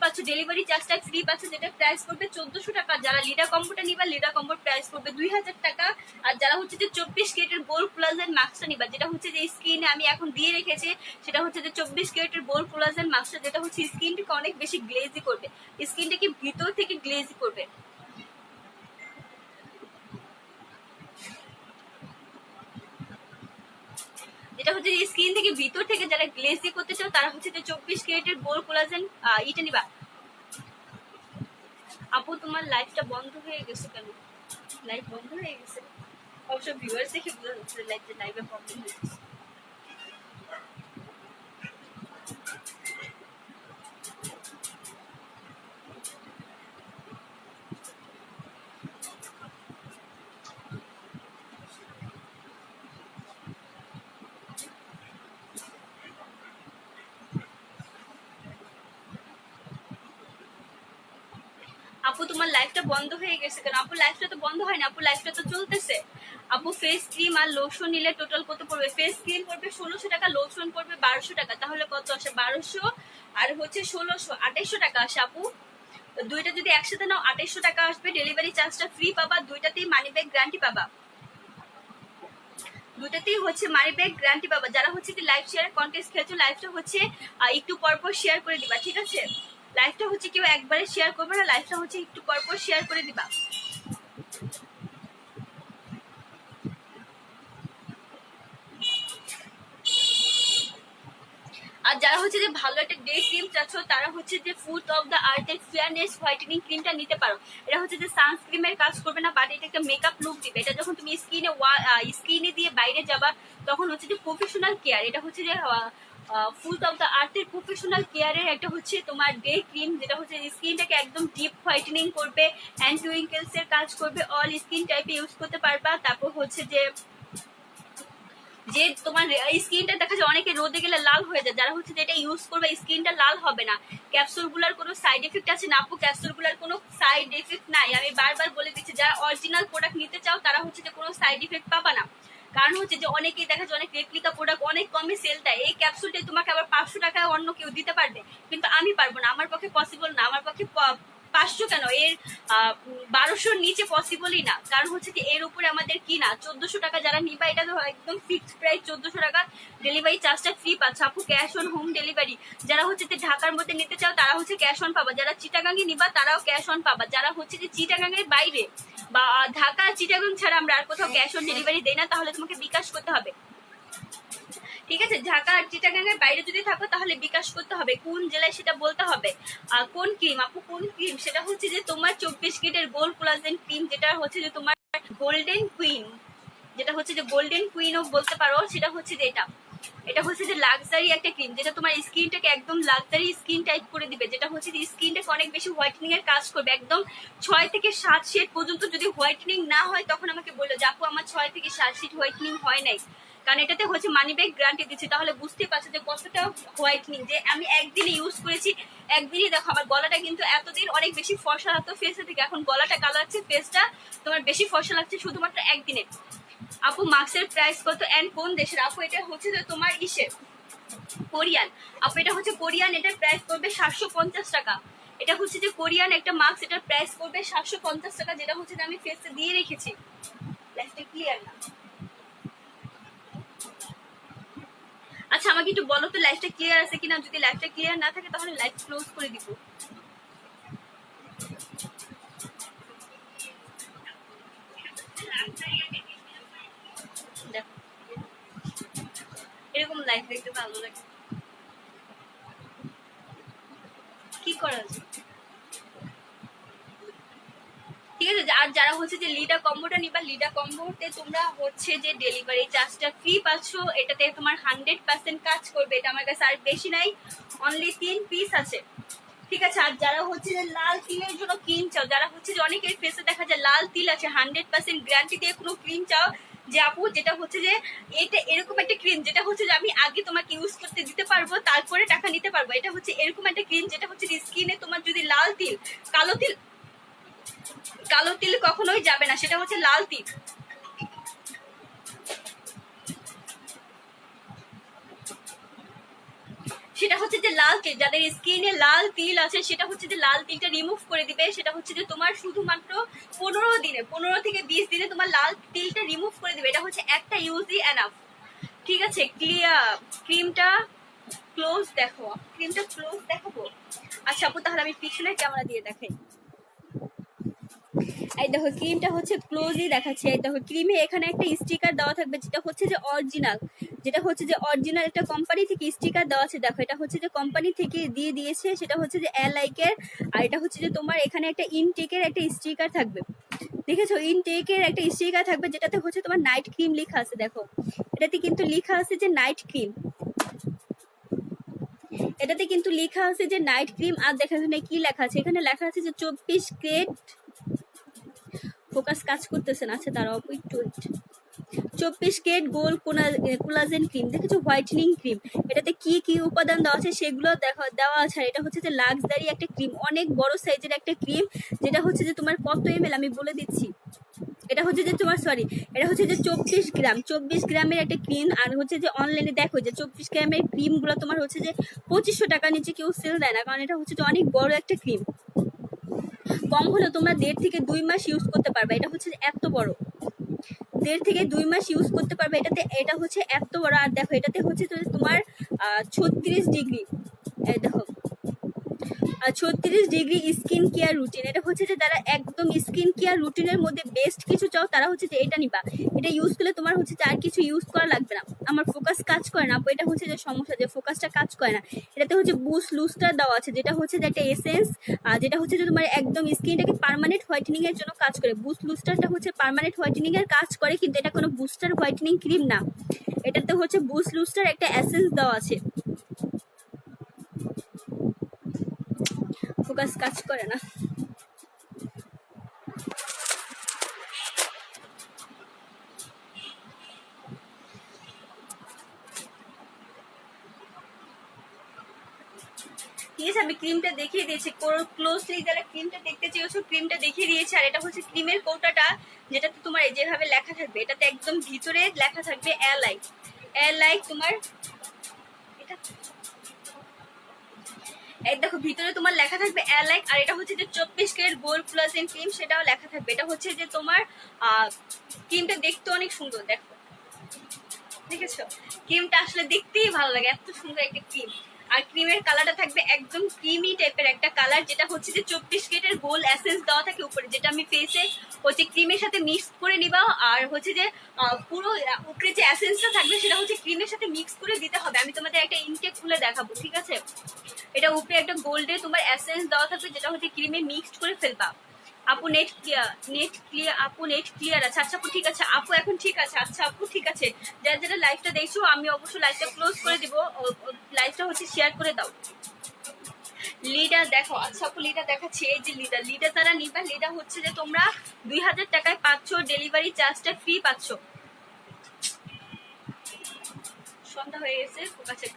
পাচ্ছ ডেলিভারি চার্জটা ফ্রি পাচ্ছ, যেটা প্রাইস পড়বে 1400 টাকা। যারা লিডার কম্বোটা নিবা লিডার কম্বোর প্রাইস পড়বে 2000 টাকা। আর যারা হচ্ছে যে 24 ক্যারেটের গোল্ড কোলাজেন মাস্কটা নিবা, যেটা হচ্ছে যে স্কিনে আমি এখন দিয়ে রেখেছি, সেটা হচ্ছে যে 24 ক্যারেটের গোল্ড কোলাজেন মাস্কটা, যেটা হচ্ছে স্কিনটাকে অনেক বেশি গ্লেজি করবে, স্কিনটাকে ভিতর থেকে গ্লেজি করবে। যেটা হচ্ছে স্কিন থেকে ভিতর থেকে যারা গ্লেজি করতে চাও তারা হচ্ছে যে 24 ক্যারেটের গোল্ড কোলাজেন এটা নিবা, আপু তোমার লাইফটা বন্ধ হয়ে গেছে কেন? লাইভ বন্ধ হয়ে গেছে? অবশ্য ভিউয়ার্স দেখে বোঝা যাচ্ছে লাইভে প্রবলেম হয়েছে। আপু তোমার লাইফটা বন্ধ হয়ে গেছে কেন? আপু লাইফটা তো বন্ধ হয় না, আপু লাইফটা তো চলতেছে। আপু ফেস ক্রিম আর লোশন নিলে টোটাল কত পড়বে? ফেস ক্রিম পড়বে 1600 টাকা, লোশন পড়বে 1200 টাকা। তাহলে কত আসে? 1200 আর হচ্ছে 1600, 2800 টাকা আসে আপু। দুইটা যদি একসাথে নাও 2800 টাকা আসবে। ডেলিভারি চার্জটা ফ্রি পাবা, দুইটাতেই মানি ব্যাগ গ্যারান্টি পাবা, দুটাতেই হচ্ছে মানি ব্যাগ গ্যারান্টি পাবা। যারা হচ্ছে কি লাইভ শেয়ার কন্টেস্ট খেলছো, লাইভটা হচ্ছে একটু পরপর শেয়ার করে দিবা, ঠিক আছে? লাইভটা হচ্ছে কেউ একবারে শেয়ার করবে না, লাইভটা হচ্ছে একটু পরপর শেয়ার করে দিবা। আর যারা হচ্ছে যে ভালো একটা ডে ক্রিম চাচ্ছ, তারা হচ্ছে যে ফুড অফ দ্য আর্থের ফেয়ারনেস হোয়াইটেনিং ক্রিমটা নিতে পারো। এটা হচ্ছে যে সানস্ক্রিমের কাজ করবে না, বাট এটা একটা মেকআপ লুক দিবে। এটা যখন তুমি স্কিনে দিয়ে বাইরে যাবা, তখন হচ্ছে যে প্রফেশনাল কেয়ার। এটা হচ্ছে যে ফুড অফ দ্য আর্থের প্রফেশনাল কেয়ারের একটা হচ্ছে তোমার ডে ক্রিম, যেটা হচ্ছে স্কিনটাকে একদম ডিপ হোয়াইটেনিং করবে, অ্যান্টি উইঙ্কেলস এর কাজ করবে, অল স্কিন টাইপে ইউজ করতে পারবা। তারপর হচ্ছে যে যে তোমার স্কিনটা দেখা যায় অনেকে রোদে গেলে লাল হয়ে যায়, যারা হচ্ছে যেটা ইউজ করবে স্কিনটা লাল হবে না। ক্যাপসুল গুলার কোনো সাইড এফেক্ট আছে না আপু? ক্যাপসুল গুলার কোনো সাইড এফেক্ট নাই, আমি বারবার বলে দিচ্ছি। যারা অরিজিনাল প্রোডাক্ট নিতে চাও, তারা হচ্ছে যে কোনো সাইড এফেক্ট পাবা না। কারণ হচ্ছে যে অনেকেই দেখা যায় অনেক রেপ্লিকা প্রোডাক্ট অনেক কমে সেল দেয়, এই ক্যাপসুলটাই তোমাকে আবার 500 টাকায় অন্য কেউ দিতে পারবে, কিন্তু আমি পারবো না, আমার পক্ষে পসিবল না। আমার পক্ষে 500 কেন, এর 1200-র নিচে পসিবলই না। কারণ হচ্ছে কি এর উপরে আমাদের কি না 1400 টাকা যারা নিবা, এটা তো একদম ফিক্সড প্রাইস 1400 টাকা। ডেলিভারি চার্জটা ফ্রি পাচ্ছ আপু, ক্যাশ অন হোম ডেলিভারি। যারা হচ্ছে যে ঢাকার মধ্যে নিতে চাও, তারা হচ্ছে ক্যাশ অন পাবা। যারা চিটাগাঙ্গে নিবা, তারাও ক্যাশ অন পাবা। যারা হচ্ছে যে চিটাগাঙ্গের বাইরে বা ঢাকা চিটাগাং ছাড়া আমরা আর কোথাও ক্যাশ অন ডেলিভারি দেই না, তাহলে তোমাকে বিকাশ করতে হবে, ঠিক আছে? ঢাকা আর চিটাগাঙ্গের বাইরে যদি থাকো, তাহলে বিকাশ করতে হবে। কোন জেলায় সেটা বলতে হবে। আর কোন ক্রিম আপু, কোন ক্রিম? সেটা হচ্ছে যে তোমার 24 গেটের গোল্ড কোলাজেন ক্রিম, যেটা হচ্ছে যে তোমার গোল্ডেন কুইন, যেটা হচ্ছে যে গোল্ডেন কুইনও বলতে পারো। সেটা হচ্ছে যে এটা হচ্ছে যে লাক্সারি একটা ক্রিম, যেটা তোমার স্কিনটাকে একদম লাক্সারি স্কিন টাইপ করে দিবে, যেটা হচ্ছে যে স্কিনটাকে অনেক বেশি হোয়াইটেনিং এর কাজ করবে। একদম 6 থেকে 7 শেড পর্যন্ত যদি হোয়াইটেনিং না হয়, তখন আমাকে বললো যে আপু আমার 6 থেকে 7 শেড হোয়াইটেনিং হয় নাই, কারণ এটাতে হচ্ছে মানি ব্যাগ গ্যারান্টি দিচ্ছি। তাহলে বুঝতেই পারছো যে কতটা হোয়াইটেনিং, যে আমি একদিনে ইউজ করেছি, একদিনই দেখো আমার গলাটা কিন্তু এতদিন অনেক বেশি ফর্সা লাগতো ফেসে থেকে, এখন গলাটা কালো লাগছে, ফেসটা তোমার বেশি ফর্সা লাগছে শুধুমাত্র একদিনে। আপু মাস্কের প্রাইস কত এন্ড কোন দেশের? আপু এটা হচ্ছে যে তোমার কোরিয়ান। আপু এটা হচ্ছে কোরিয়ান, এটার প্রাইস করবে 750 টাকা। এটা হচ্ছে যে কোরিয়ান একটা মাস্ক, এটার প্রাইস করবে 750 টাকা, যেটা হচ্ছে যে আমি ফেসে দিয়ে রেখেছি। লাইফটা ক্লিয়ার না? আচ্ছা আমাকে একটু বলো তো লাইফটা ক্লিয়ার আছে কিনা। যদি লাইফটা ক্লিয়ার না থাকে, তাহলে লাইফ ক্লোজ করে দিব। দেখো এরকম লাইফ দেখতে ভালো লাগে, কি করা যায়? ঠিক আছে। আর যারা হচ্ছে যে লিডা কম্বোটা নিবা, লিডা কম্বোতে তোমরা হচ্ছে যে ডেলিভারি চার্জটা ফ্রি পাচ্ছ, এটাতে তোমার 100% কাজ করবে। এটা আমার কাছে আর বেশি নাই, অনলি 3 পিস আছে, ঠিক আছে? আর যারা হচ্ছে যে লাল তিলের জন্য ক্রিম চাও, যারা হচ্ছে যে অনেকের ফেসে দেখা যায় লাল তিল আছে, 100% গ্যারান্টি দিয়ে কোনো ক্রিম চাও, যে আপু যেটা হচ্ছে যে এটা এরকম একটা ক্রিম, যেটা হচ্ছে যে আমি আগে তোমাকে ইউজ করতে দিতে পারবো, তারপরে টাকা নিতে পারবো। এটা হচ্ছে এরকম একটা ক্রিম, যেটা হচ্ছে স্কিনে তোমার যদি লাল তিল, কালো তিল, কালো তিল কখনোই যাবে না, সেটা হচ্ছে লাল তিল। সেটা হচ্ছে যে লাল তিল, যাদের স্কিনে লাল তিল আছে, সেটা হচ্ছে যে লাল তিলটা রিমুভ করে দিবে। সেটা হচ্ছে যে তোমার শুধুমাত্র 15 দিনে, 15 থেকে 20 দিনে তোমার লাল তিলটা রিমুভ করে দিবে। এটা হচ্ছে একটা ইউজই এনাফ, ঠিক আছে? ক্লিয়ার। ক্রিমটা ক্লোজ দেখো, ক্রিমটা ক্লোজ দেখাবো। আচ্ছা আপু তাহলে আমি পিছনে ক্যামেরা দিয়ে দেখাই। এই দেখো ক্রিমটা হচ্ছে ক্লোজলি দেখাচ্ছে। এই দেখো ক্রিমে এখানে একটা স্টিকার দেওয়া থাকবে, যেটা হচ্ছে যে অরিজিনাল, একটা কোম্পানি থেকে স্টিকার দেওয়া আছে। দেখো এটা হচ্ছে যে কোম্পানি থেকে দিয়ে দিয়েছে, সেটা হচ্ছে যে এর। আর এটা হচ্ছে যে তোমার এখানে একটা ইনটেকের একটা স্টিকার থাকবে, দেখেছো? ইনটেকের একটা স্টিকার থাকবে, যেটাতে হচ্ছে তোমার নাইট ক্রিম লেখা আছে। দেখো এটাতে কিন্তু লেখা আছে যে নাইট ক্রিম, আর দেখা এখানে কি লেখা আছে, এখানে লেখা আছে যে 24 গ্রেড, ফোকাস কাজ করতেছে না। আচ্ছা তারা একটু 24 গ্রেড গোল্ড কোলাজেন ক্রিম, দেখেছো? Whitening cream. এটাতে কি কি উপাদান দেওয়া আছে সেগুলো দেওয়া আছে। এটা হচ্ছে যে লাক্সারি একটা ক্রিম, অনেক বড় সাইজের একটা ক্রিম, যেটা হচ্ছে যে তোমার কত ml আমি বলে দিচ্ছি। এটা হচ্ছে যে তোমার এটা হচ্ছে যে 24 গ্রামের একটা ক্রিম। আর হচ্ছে যে অনলাইনে দেখো যে 24 গ্রামের ক্রিম গুলো তোমার হচ্ছে যে 2500 টাকা নিচে কেউ সেল দেয় না, কারণ এটা হচ্ছে যে অনেক বড় একটা ক্রিম। কম হলে তোমরা 1.5 থেকে 2 মাস ইউজ করতে পারবে। এটা হচ্ছে এত বড়, 1.5 থেকে 2 মাস ইউজ করতে পারবে। এটা হচ্ছে এত বড়। আর দেখো এটাতে হচ্ছে তোমার 36 ডিগ্রি, দেখো 36 ডিগ্রি স্কিন কেয়ার রুটিন। এটা হচ্ছে যে যারা একদম স্কিন কেয়ার রুটিনের মধ্যে বেস্ট কিছু চাও, তারা হচ্ছে যে এটা নিবা। এটা ইউজ করলে তোমার হচ্ছে যে আর কিছু ইউজ করা লাগবে না। আমার ফোকাস কাজ করে না, এটা হচ্ছে যে সমস্যা, যে ফোকাসটা কাজ করে না। এটাতে হচ্ছে বুস্ট লুস্টার দেওয়া আছে, যেটা হচ্ছে যে একটা এসেন্স, যেটা হচ্ছে যে তোমার একদম স্কিনটাকে পার্মানেন্ট হোয়াইটেনিং এর জন্য কাজ করে। বুস্ট লুস্টারটা হচ্ছে পার্মানেন্ট হোয়াইটেনিং এর কাজ করে, কিন্তু এটা কোনো বুস্টার হোয়াইটেনিং ক্রিম না। এটাতে হচ্ছে বুস্ট লুস্টার একটা এসেন্স দেওয়া আছে। ফোকাস কাজ করে না। ঠিক আছে, আমি ক্রিমটা দেখিয়ে দিয়েছি ক্লোজলি, যারা ক্রিমটা দেখতে চেয়েছো ক্রিমটা দেখিয়ে দিয়েছি। আর এটা হচ্ছে ক্রিমের কৌটাটা, যেটাতে তোমার যেভাবে লেখা থাকবে, এটাতে একদম ভিতরে লেখা থাকবে এর লাইক তোমার এটা এই দেখো ভিতরে তোমার লেখা থাকবে এর লাইক। আর এটা হচ্ছে যে 24 গ্রেড গোল্ড কোলাজেন ক্রিম, সেটাও লেখা থাকবে। এটা হচ্ছে যে তোমার ক্রিমটা দেখতে অনেক সুন্দর, দেখেছো? ক্রিমটা আসলে দেখতেই ভালো লাগে, এত সুন্দর একটা ক্রিম। আর ক্রিমের কালারটা থাকবে একদম ক্রিমি টাইপের একটা কালার, যেটা হচ্ছে যে 24 গ্রেডের গোল্ড এসেন্স দেওয়া থাকে উপরে, যেটা আমি ফেসে হচ্ছে ক্রিমের সাথে মিক্স করে নিবা। আর হচ্ছে যে পুরো উপরে যে এসেন্সটা থাকবে সেটা হচ্ছে ক্রিমের সাথে মিক্স করে দিতে হবে। আমি তোমাদের একটা ইনটেক খুলে দেখাবো, ঠিক আছে? এটা উপরে একটা গোল্ডের তোমার এসেন্স দেওয়া থাকবে, যেটা হচ্ছে ক্রিমে মিক্সড করে ফেলবা। আপু নেট ক্লিয়ার আছে? আচ্ছা আপু ঠিক আছে, আপু এখন ঠিক আছে। আচ্ছা আপু ঠিক আছে, যারা যারা লাইভটা দেখছো আমি অবশ্যই লাইভটা ক্লোজ করে দিব, লাইভটা হচ্ছে শেয়ার করে দাও। লিডা দেখো, আচ্ছা আপু লিডা দেখাচ্ছি। এই যে লিডা যারা নিবা, লিডা হচ্ছে যে তোমরা 2000 টাকায় পাচ্ছ, ডেলিভারি চার্জটা ফ্রি পাচ্ছ। সন্ধ্যা হয়ে গেছে, ফোকাসে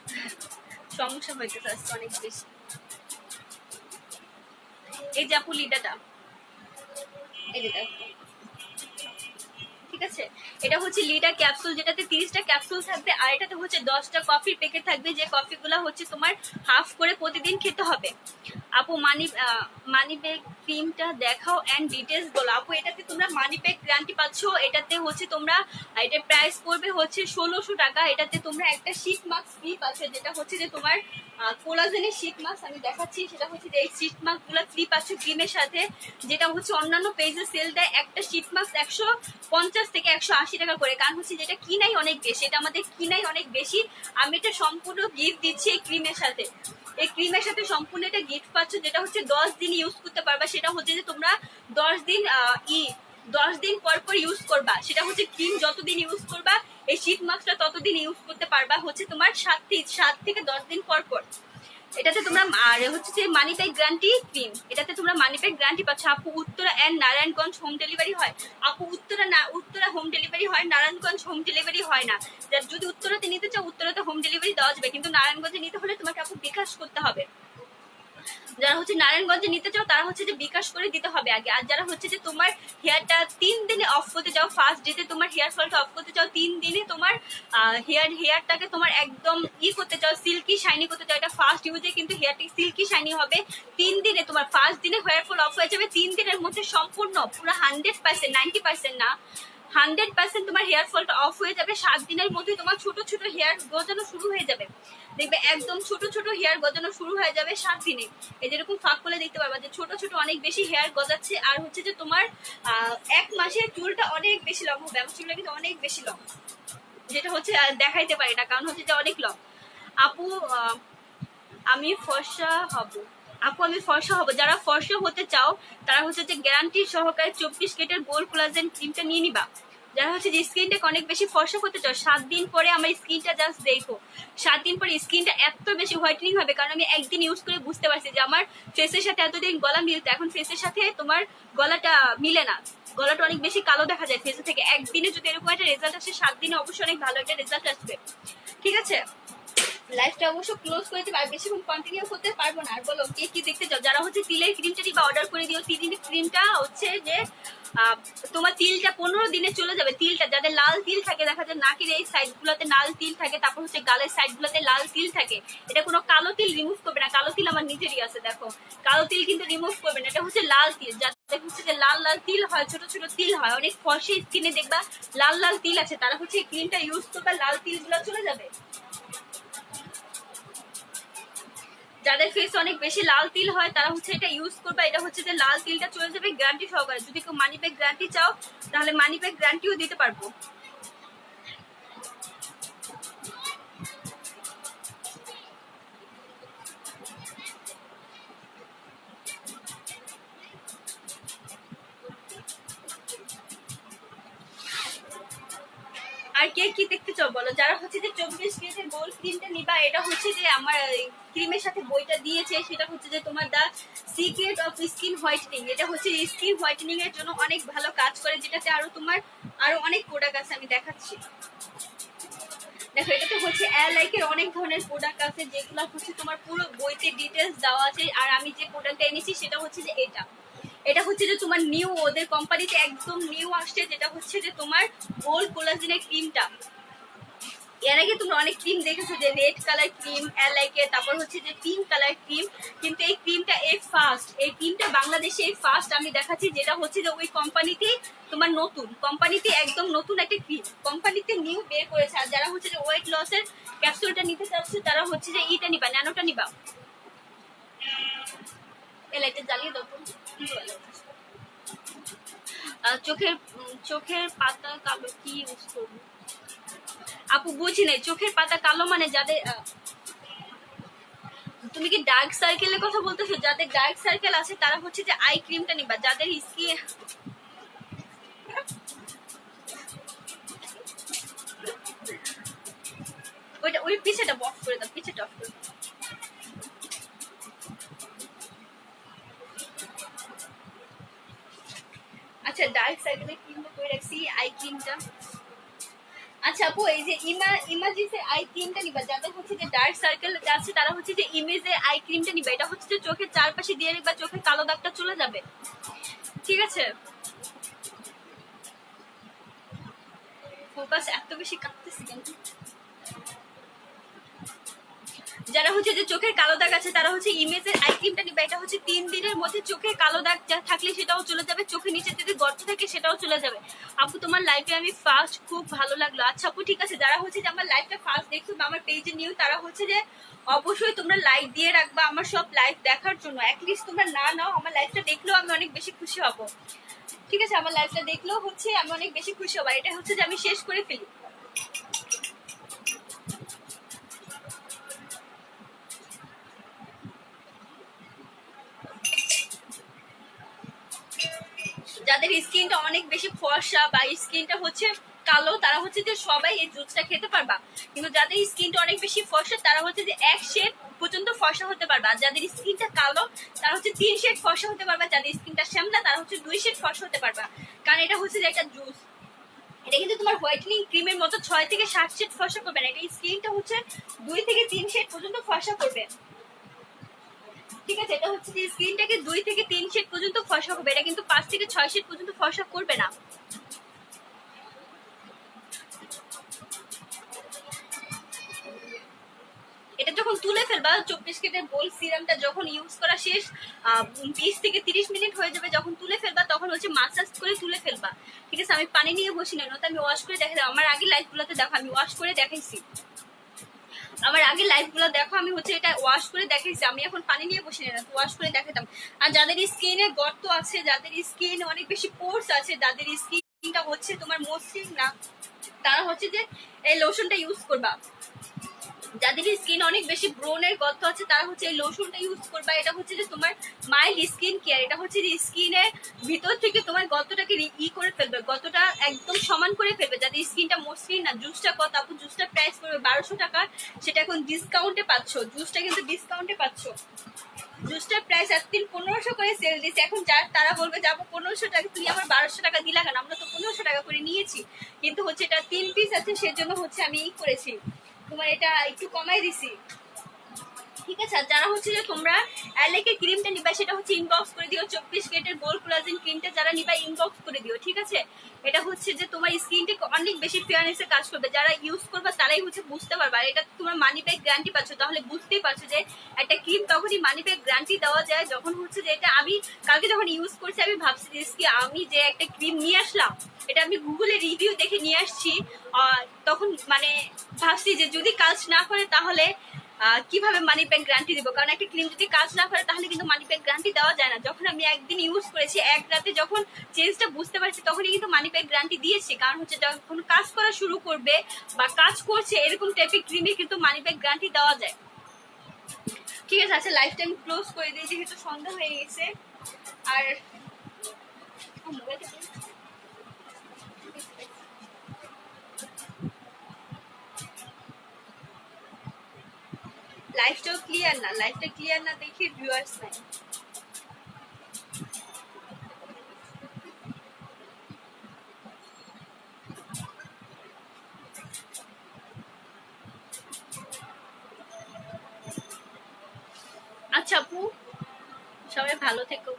সমস্যা হইতেছে আজকে অনেক বেশি। এই যে আপু লিডাটা, এই যে দেখো, ঠিক আছে? এটা হচ্ছে লিডা ক্যাপসুল, যেটাতে 30টা ক্যাপসুল থাকবে। আর এটাতে হচ্ছে 10টা কফির প্যাকেট থাকবে, যে কফিগুলো হচ্ছে তোমার হাফ করে প্রতিদিন খেতে হবে। আপু মানি ব্যাগ ক্রিমটা দেখাও এন্ড ডিটেলস বলো। আপু এটাতে তোমরা মানি ব্যাগ গ্যারান্টি পাচ্ছ। এটাতে হচ্ছে তোমরা, এটার প্রাইস পড়বে হচ্ছে 1600 টাকা। এটাতে তোমরা একটা শীট মাস্ক ফ্রি পাচ্ছ, যেটা হচ্ছে যে তোমার কোলাজেনের শীট মাস্ক আমি দেখাচ্ছি। সেটা হচ্ছে যে এই শীট মাস্ক গুলো ফ্রি পাচ্ছ ক্রিমের সাথে, যেটা হচ্ছে অন্যান্য পেজে সেল দেয় একটা শীট মাস্ক 150 থেকে 180 টাকা করে। কারণ হচ্ছে যেটা কিনাই অনেক বেশি, এটা আমাদের কিনাই অনেক বেশি। আমি এটা সম্পূর্ণ গিফট দিচ্ছি এই ক্রিমের সাথে। এই ক্রিমের সাথে সম্পূর্ণ এটা গিফট পাচ্ছ, যেটা হচ্ছে 10 দিন ইউজ করতে পারবা। সেটা হচ্ছে যে তোমরা 10 দিন 10 দিন পর পর ইউজ করবা। সেটা হচ্ছে ক্রিম যতদিন ইউজ করবা, এই শীট মাস্কটা ততদিন ইউজ করতে পারবা হচ্ছে তোমার 7 থেকে 10 দিন পর পর। এটাতে তোমরা আর হচ্ছে যে মানি ব্যাগ গ্যারান্টি ক্রিম, এটাতে তোমরা মানি ব্যাগ গ্যারান্টি পাচ্ছ। আপু Uttara and Narayanganj home delivery হয়? আপু উত্তরা হোম ডেলিভারি হয়, নারায়ণগঞ্জ হোম ডেলিভারি হয় না। যদি উত্তরাতে নিতে চাও, উত্তরাতে হোম ডেলিভারি দেওয়া যাবে, কিন্তু নারায়ণগঞ্জে নিতে হলে তোমাকে আপু বিকাশ করতে হবে। যারা হচ্ছে নারায়ণগঞ্জে নিতে চাও তারা হচ্ছে যে বিকাশ করে দিতে হবে আগে। আর যারা হচ্ছে যে তোমার হেয়ারটা 3 দিনে অফ করতে চাও, ফার্স্ট ডেতে তোমার হেয়ার ফলটা অফ করতে চাও, 3 দিনে তোমার হেয়ারটাকে তোমার একদম করতে চাও, সিল্কি শাইনি করতে চাও, এটা ফার্স্ট ইউজে কিন্তু হেয়ারটা সিল্কি শাইনি হবে। 3 দিনে তোমার ফার্স্ট দিনে হেয়ার ফল অফ হয়ে যাবে, 3 দিনের মধ্যে সম্পূর্ণ পুরো 100%, 90% না 100% তোমার হেয়ার ফলটা অফ হয়ে যাবে। 7 দিনের মধ্যে তোমার ছোট ছোট হেয়ার গজানো শুরু হয়ে যাবে। দেখবে একদম ছোট ছোট হেয়ার গজানো শুরু হয়ে যাবে 7 দিনে। এই যেরকম ফাঁক করে দেখতে পারবা যে ছোট ছোট অনেক বেশি হেয়ার গজাচ্ছে, আর হচ্ছে যে তোমার 1 মাসে চুলটা অনেক বেশি লং হবে। আমার চুলটা কিন্তু অনেক বেশি লং, যেটা হচ্ছে দেখাইতে পারি না, কারণ হচ্ছে যে অনেক লং। আপু আমি ফর্সা হব, আপু আমি ফর্সা হব। যারা ফর্সা হতে চাও তারা হচ্ছে যে গ্যারান্টি সহকারে 24 কেটের গোল্ড কোলাজেন ক্রিমটা নিয়ে নিবা। যারা হচ্ছে যে স্কিনটাকে অনেক বেশি ফর্সা করতে চাও, 7 দিন পরে আমার স্কিনটা জাস্ট দেখো, 7 দিন পরে স্কিনটা এত বেশি হোয়াইটেনিং হবে। কারণ আমি একদিন ইউজ করে বুঝতে পারছি যে আমার ফেসের সাথে এতদিন গলা মিলতো, এখন ফেসের সাথে তোমার গলাটা মিলে না, গলাটা অনেক বেশি কালো দেখা যায় ফেসে থেকে। একদিনে যদি এরকম একটা রেজাল্ট আসে, 7 দিনে অবশ্যই অনেক ভালো একটা রেজাল্ট আসবে। ঠিক আছে, লাইফটা অবশ্য ক্লোজ করে দিবে, আর বেশিক্ষণ কন্টিনিউ করতে পারবো না। আর বলো কে কি দেখতে চাও? যারা হচ্ছে তিলের ক্রিমটা দিবা অর্ডার করে দিও। তিলের ক্রিমটা হচ্ছে যে তোমার তিলটা 15 দিনে চলে যাবে। তিলটা যাদের লাল তিল থাকে, দেখা যায় নাকের এই সাইড গুলোতে লাল তিল থাকে, তারপর হচ্ছে গালের সাইড গুলোতে লাল তিল থাকে, এটা কোনো কালো তিল রিমুভ করবে না। কালো তিল আমার নিজেরই আছে, দেখো কালো তিল কিন্তু রিমুভ করবে না। এটা হচ্ছে লাল তিল, যাদের হচ্ছে যে লাল লাল তিল হয়, ছোট ছোট তিল হয়, অনেক ফর্সি স্কিনে দেখবা লাল লাল তিল আছে, তারা হচ্ছে এই ক্রিমটা ইউজ করবে, লাল তিল গুলো চলে যাবে। যাদের ফেস অনেক বেশি লাল তিল হয় তারা হচ্ছে এটা ইউজ করবে, এটা হচ্ছে যে লাল তিলটা চলে যাবে গ্যারান্টি সহকারে। যদি কেউ মানি ব্যাগ গ্যারান্টি চাও তাহলে মানি ব্যাগ গ্যারান্টিও দিতে পারবো। আর কে কি দেখতে চাও বলো? যারা হচ্ছে যে 24 কেজির গোল্ড ক্রিমটা নিবা, এটা হচ্ছে যে আমার ক্রিমের সাথে বইটা দিয়েছে, সেটা হচ্ছে যে তোমার দা সিক্রেট অফ স্কিন হোয়াইটেনিং। এটা হচ্ছে স্কিন হোয়াইটেনিং এর জন্য অনেক ভালো কাজ করে, যেটাতে আরো তোমার আরো অনেক প্রোডাক্ট আছে, আমি দেখাচ্ছি। দেখো এটাতে হচ্ছে এর অনেক ধরনের প্রোডাক্ট আছে, যেগুলো হচ্ছে তোমার পুরো বইতে ডিটেলস দেওয়া আছে। আর আমি যে প্রোডাক্টটা এনেছি সেটা হচ্ছে যে এটা হচ্ছে যে তোমার নিউ, ওদের কোম্পানিতে একদম নিউ আসছে, যেটা হচ্ছে যে তোমার গোল্ড কোলাজেনের ক্রিমটা। এর আগে তোমরা অনেক ক্রিম দেখেছো যে রেড কালার ক্রিম এর, তারপর হচ্ছে যে পিঙ্ক কালার ক্রিম, কিন্তু এই ক্রিমটা ফার্স্ট, এই ক্রিমটা বাংলাদেশে ফার্স্ট আমি দেখাচ্ছি, যেটা হচ্ছে যে ওই কোম্পানিতে তোমার নতুন, কোম্পানিতে একদম নতুন একটা ক্রিম কোম্পানিতে নিউ বের করেছে। আর যারা হচ্ছে যে ওয়েট লসের ক্যাপসুলটা নিতে চাচ্ছে তারা হচ্ছে যে ইটা নিবা, ন্যানোটা নিবা। এই লাইটটা জ্বালিয়ে দাও তো। চোখের পাতা কালো কি ইউজ করবো? আপু বুঝি নাই, চোখের পাতা কালো মানে যাদের, তুমি কি ডার্ক সার্কেলের কথা বলতেছো? যাদের ডার্ক সার্কেল আছে তারা হচ্ছে যে আই ক্রিমটা নিবা। যাদের স্কিন, ওইটা ওই পিছেটা অফ করে দাও, পিছেটা অফ করে দাও। আচ্ছা ডার্ক সার্কেলের ক্রিমটা করে রাখছি, আই ক্রিমটা। আচ্ছা আপু এই যে ইমাজিসের আই ক্রিমটা নিবা। যাদের হচ্ছে যে ডার্ক সার্কেল আছে তারা হচ্ছে যে ইমেজের আই ক্রিমটা নিবা। এটা হচ্ছে যে চোখের চারপাশে দিয়ে রাখবা, চোখের কালো দাগটা চলে যাবে। ঠিক আছে, ফোকাস এত বেশি কাটতেছি কেন? যারা হচ্ছে যে চোখের কালো দাগ আছে তারা হচ্ছে ইমেজের আই ক্রিমটা নিবা। এটা হচ্ছে 3 দিনের মধ্যে চোখের কালো দাগ থাকলে সেটাও চলে যাবে, চোখের নিচে যদি গর্ত থাকে সেটাও চলে যাবে। আপু তোমার লাইফে আমি ফার্স্ট, খুব ভালো লাগলো। আচ্ছা আপু ঠিক আছে, যারা হচ্ছে যে আমার লাইফটা ফার্স্ট দেখছো বা আমার পেজে নিউ, তারা হচ্ছে যে অবশ্যই তোমরা লাইক দিয়ে রাখবা আমার সব লাইভ দেখার জন্য। অ্যাটলিস্ট তোমরা না নাও, আমার লাইফটা দেখলেও আমি অনেক বেশি খুশি হব। ঠিক আছে, আমার লাইফটা দেখলেও হচ্ছে আমি অনেক বেশি খুশি হব। এটা হচ্ছে যে আমি শেষ করে ফেলি। যাদের স্কিনটা অনেক বেশি ফর্সা বা স্কিনটা হচ্ছে কালো, তারা হচ্ছে যে সবাই এই জুসটা খেতে পারবা। কিন্তু যাদের স্কিনটা অনেক বেশি ফর্সা তারা হচ্ছে যে 1 শেড পর্যন্ত ফর্সা হতে পারবা। আর যাদের স্কিনটা কালো তারা হচ্ছে 3 শেড ফর্সা হতে পারবা। যাদের স্কিনটা শ্যামলা তারা হচ্ছে 2 শেড ফর্সা হতে পারবা। কারণ এটা হচ্ছে যে একটা জুস, এটা কিন্তু তোমার হোয়াইটেনিং ক্রিমের মতো 6 থেকে 7 শেড ফর্সা করবে না। এটা স্কিনটা হচ্ছে 2 থেকে 3 শেড পর্যন্ত ফর্সা করবে। ঠিক আছে, এটা হচ্ছে যে স্কিনটাকে 2 থেকে 3 শেড পর্যন্ত ফর্সা করবে, এটা কিন্তু 5 থেকে 6 শেড পর্যন্ত ফর্সা করবে না। এটা যখন তুলে ফেলবা, 24 কেটের গোল্ড সিরামটা যখন ইউজ করা শেষ, 20 থেকে 30 মিনিট হয়ে যাবে, যখন তুলে ফেলবা তখন হচ্ছে মাসাজ করে তুলে ফেলবা। ঠিক আছে, আমি পানি নিয়ে বসি না, নয়তো আমি ওয়াশ করে দেখাই। আমার আগে লাইফ গুলোতে দেখো আমি ওয়াশ করে দেখাইছি। আমার আগে লাইভ গুলো দেখো, আমি হচ্ছে এটা ওয়াশ করে দেখাইছি, আমি এখন পানি নিয়ে বসে না, ওয়াশ করে দেখাতাম। আর যাদের স্কিনে গর্ত আছে, যাদের স্কিন অনেক বেশি পোর্স আছে, যাদের স্কিনটা হচ্ছে তোমার মসৃণ না, তারা হচ্ছে যে এই লোশনটা ইউজ করবা। যাদের স্কিন অনেক বেশি ব্রনের গর্ত আছে তারা হচ্ছে এই লোশনটা ইউজ করবা। এটা হচ্ছে যে তোমার মাইল্ড স্কিন কেয়ার, এটা হচ্ছে যে স্কিনের ভিতর থেকে তোমার গর্তটাকে করে ফেলবে, গর্তটা একদম সমান করে ফেলবে। যাদের স্কিনটা মসৃণ না, জুসটা কত আপু? জুসটা প্রাইস পড়বে 1200 টাকা, সেটা এখন ডিসকাউন্টে পাচ্ছ, জুসটা কিন্তু ডিসকাউন্টে পাচ্ছ। জুসটার প্রাইস এতদিন 1500 করে সেল দিচ্ছে, এখন যার তারা বলবে যাবো 1500 টাকা, তুমি আমার 1200 টাকা দিলা কেন? আমরা তো 1500 টাকা করে নিয়েছি, কিন্তু হচ্ছে এটা 3 পিস আছে, সেজন্য হচ্ছে আমি করেছি, তোমার এটা একটু কমাই দিছি, ঠিক আছে? আর যারা হচ্ছে যে তোমরা অ্যালেকের ক্রিমটা নিবা সেটা হচ্ছে ইনবক্স করে দিও, 24 কেটের গোল্ড কোলাজেন ক্রিমটা যারা নিবা ইনবক্স করে দিও, ঠিক আছে? এটা হচ্ছে যে তোমার স্কিনটাকে অনেক বেশি ফেয়ারনেসে কাজ করবে, যারা ইউজ করবে তারাই হচ্ছে বুঝতে পারবে। আর এটা তোমার মানি ব্যাগ গ্যারান্টি পাচ্ছ, তাহলে বুঝতেই পারছো যে একটা ক্রিম তখনই মানি ব্যাগ গ্যারান্টি দেওয়া যায় যখন হচ্ছে যে এটা আমি কালকে যখন ইউজ করছি আমি ভাবছি যে আমি যে একটা ক্রিম নিয়ে আসলাম, এটা আমি গুগলে রিভিউ দেখে নিয়ে আসছি, তখন মানে ভাবছি যে যদি কাজ না করে তাহলে কিভাবে মানি ব্যাগ গ্যারান্টি দিব, কারণ একটা ক্রিম যদি কাজ না করে তাহলে কিন্তু মানি ব্যাগ গ্যারান্টি দেওয়া যায় না। যখন আমি একদিন ইউজ করেছি, এক রাতে যখন চেঞ্জটা বুঝতে পারছি তখনই কিন্তু মানি ব্যাগ গ্যারান্টি দিয়েছি, কারণ হচ্ছে যখন কাজ করা শুরু করবে বা কাজ করছে এরকম টাইপের ক্রিমে কিন্তু মানি ব্যাগ গ্যারান্টি দেওয়া যায়, ঠিক আছে? আচ্ছা, লাইফ টাইম ক্লোজ করে দিই যেহেতু সন্ধ্যা হয়ে গেছে। আর লাইফটাও ক্লিয়ার না, লাইফটা ক্লিয়ার না দেখে ভিউয়ার্স নাই। আচ্ছা আপু, সবাই ভালো থেকো।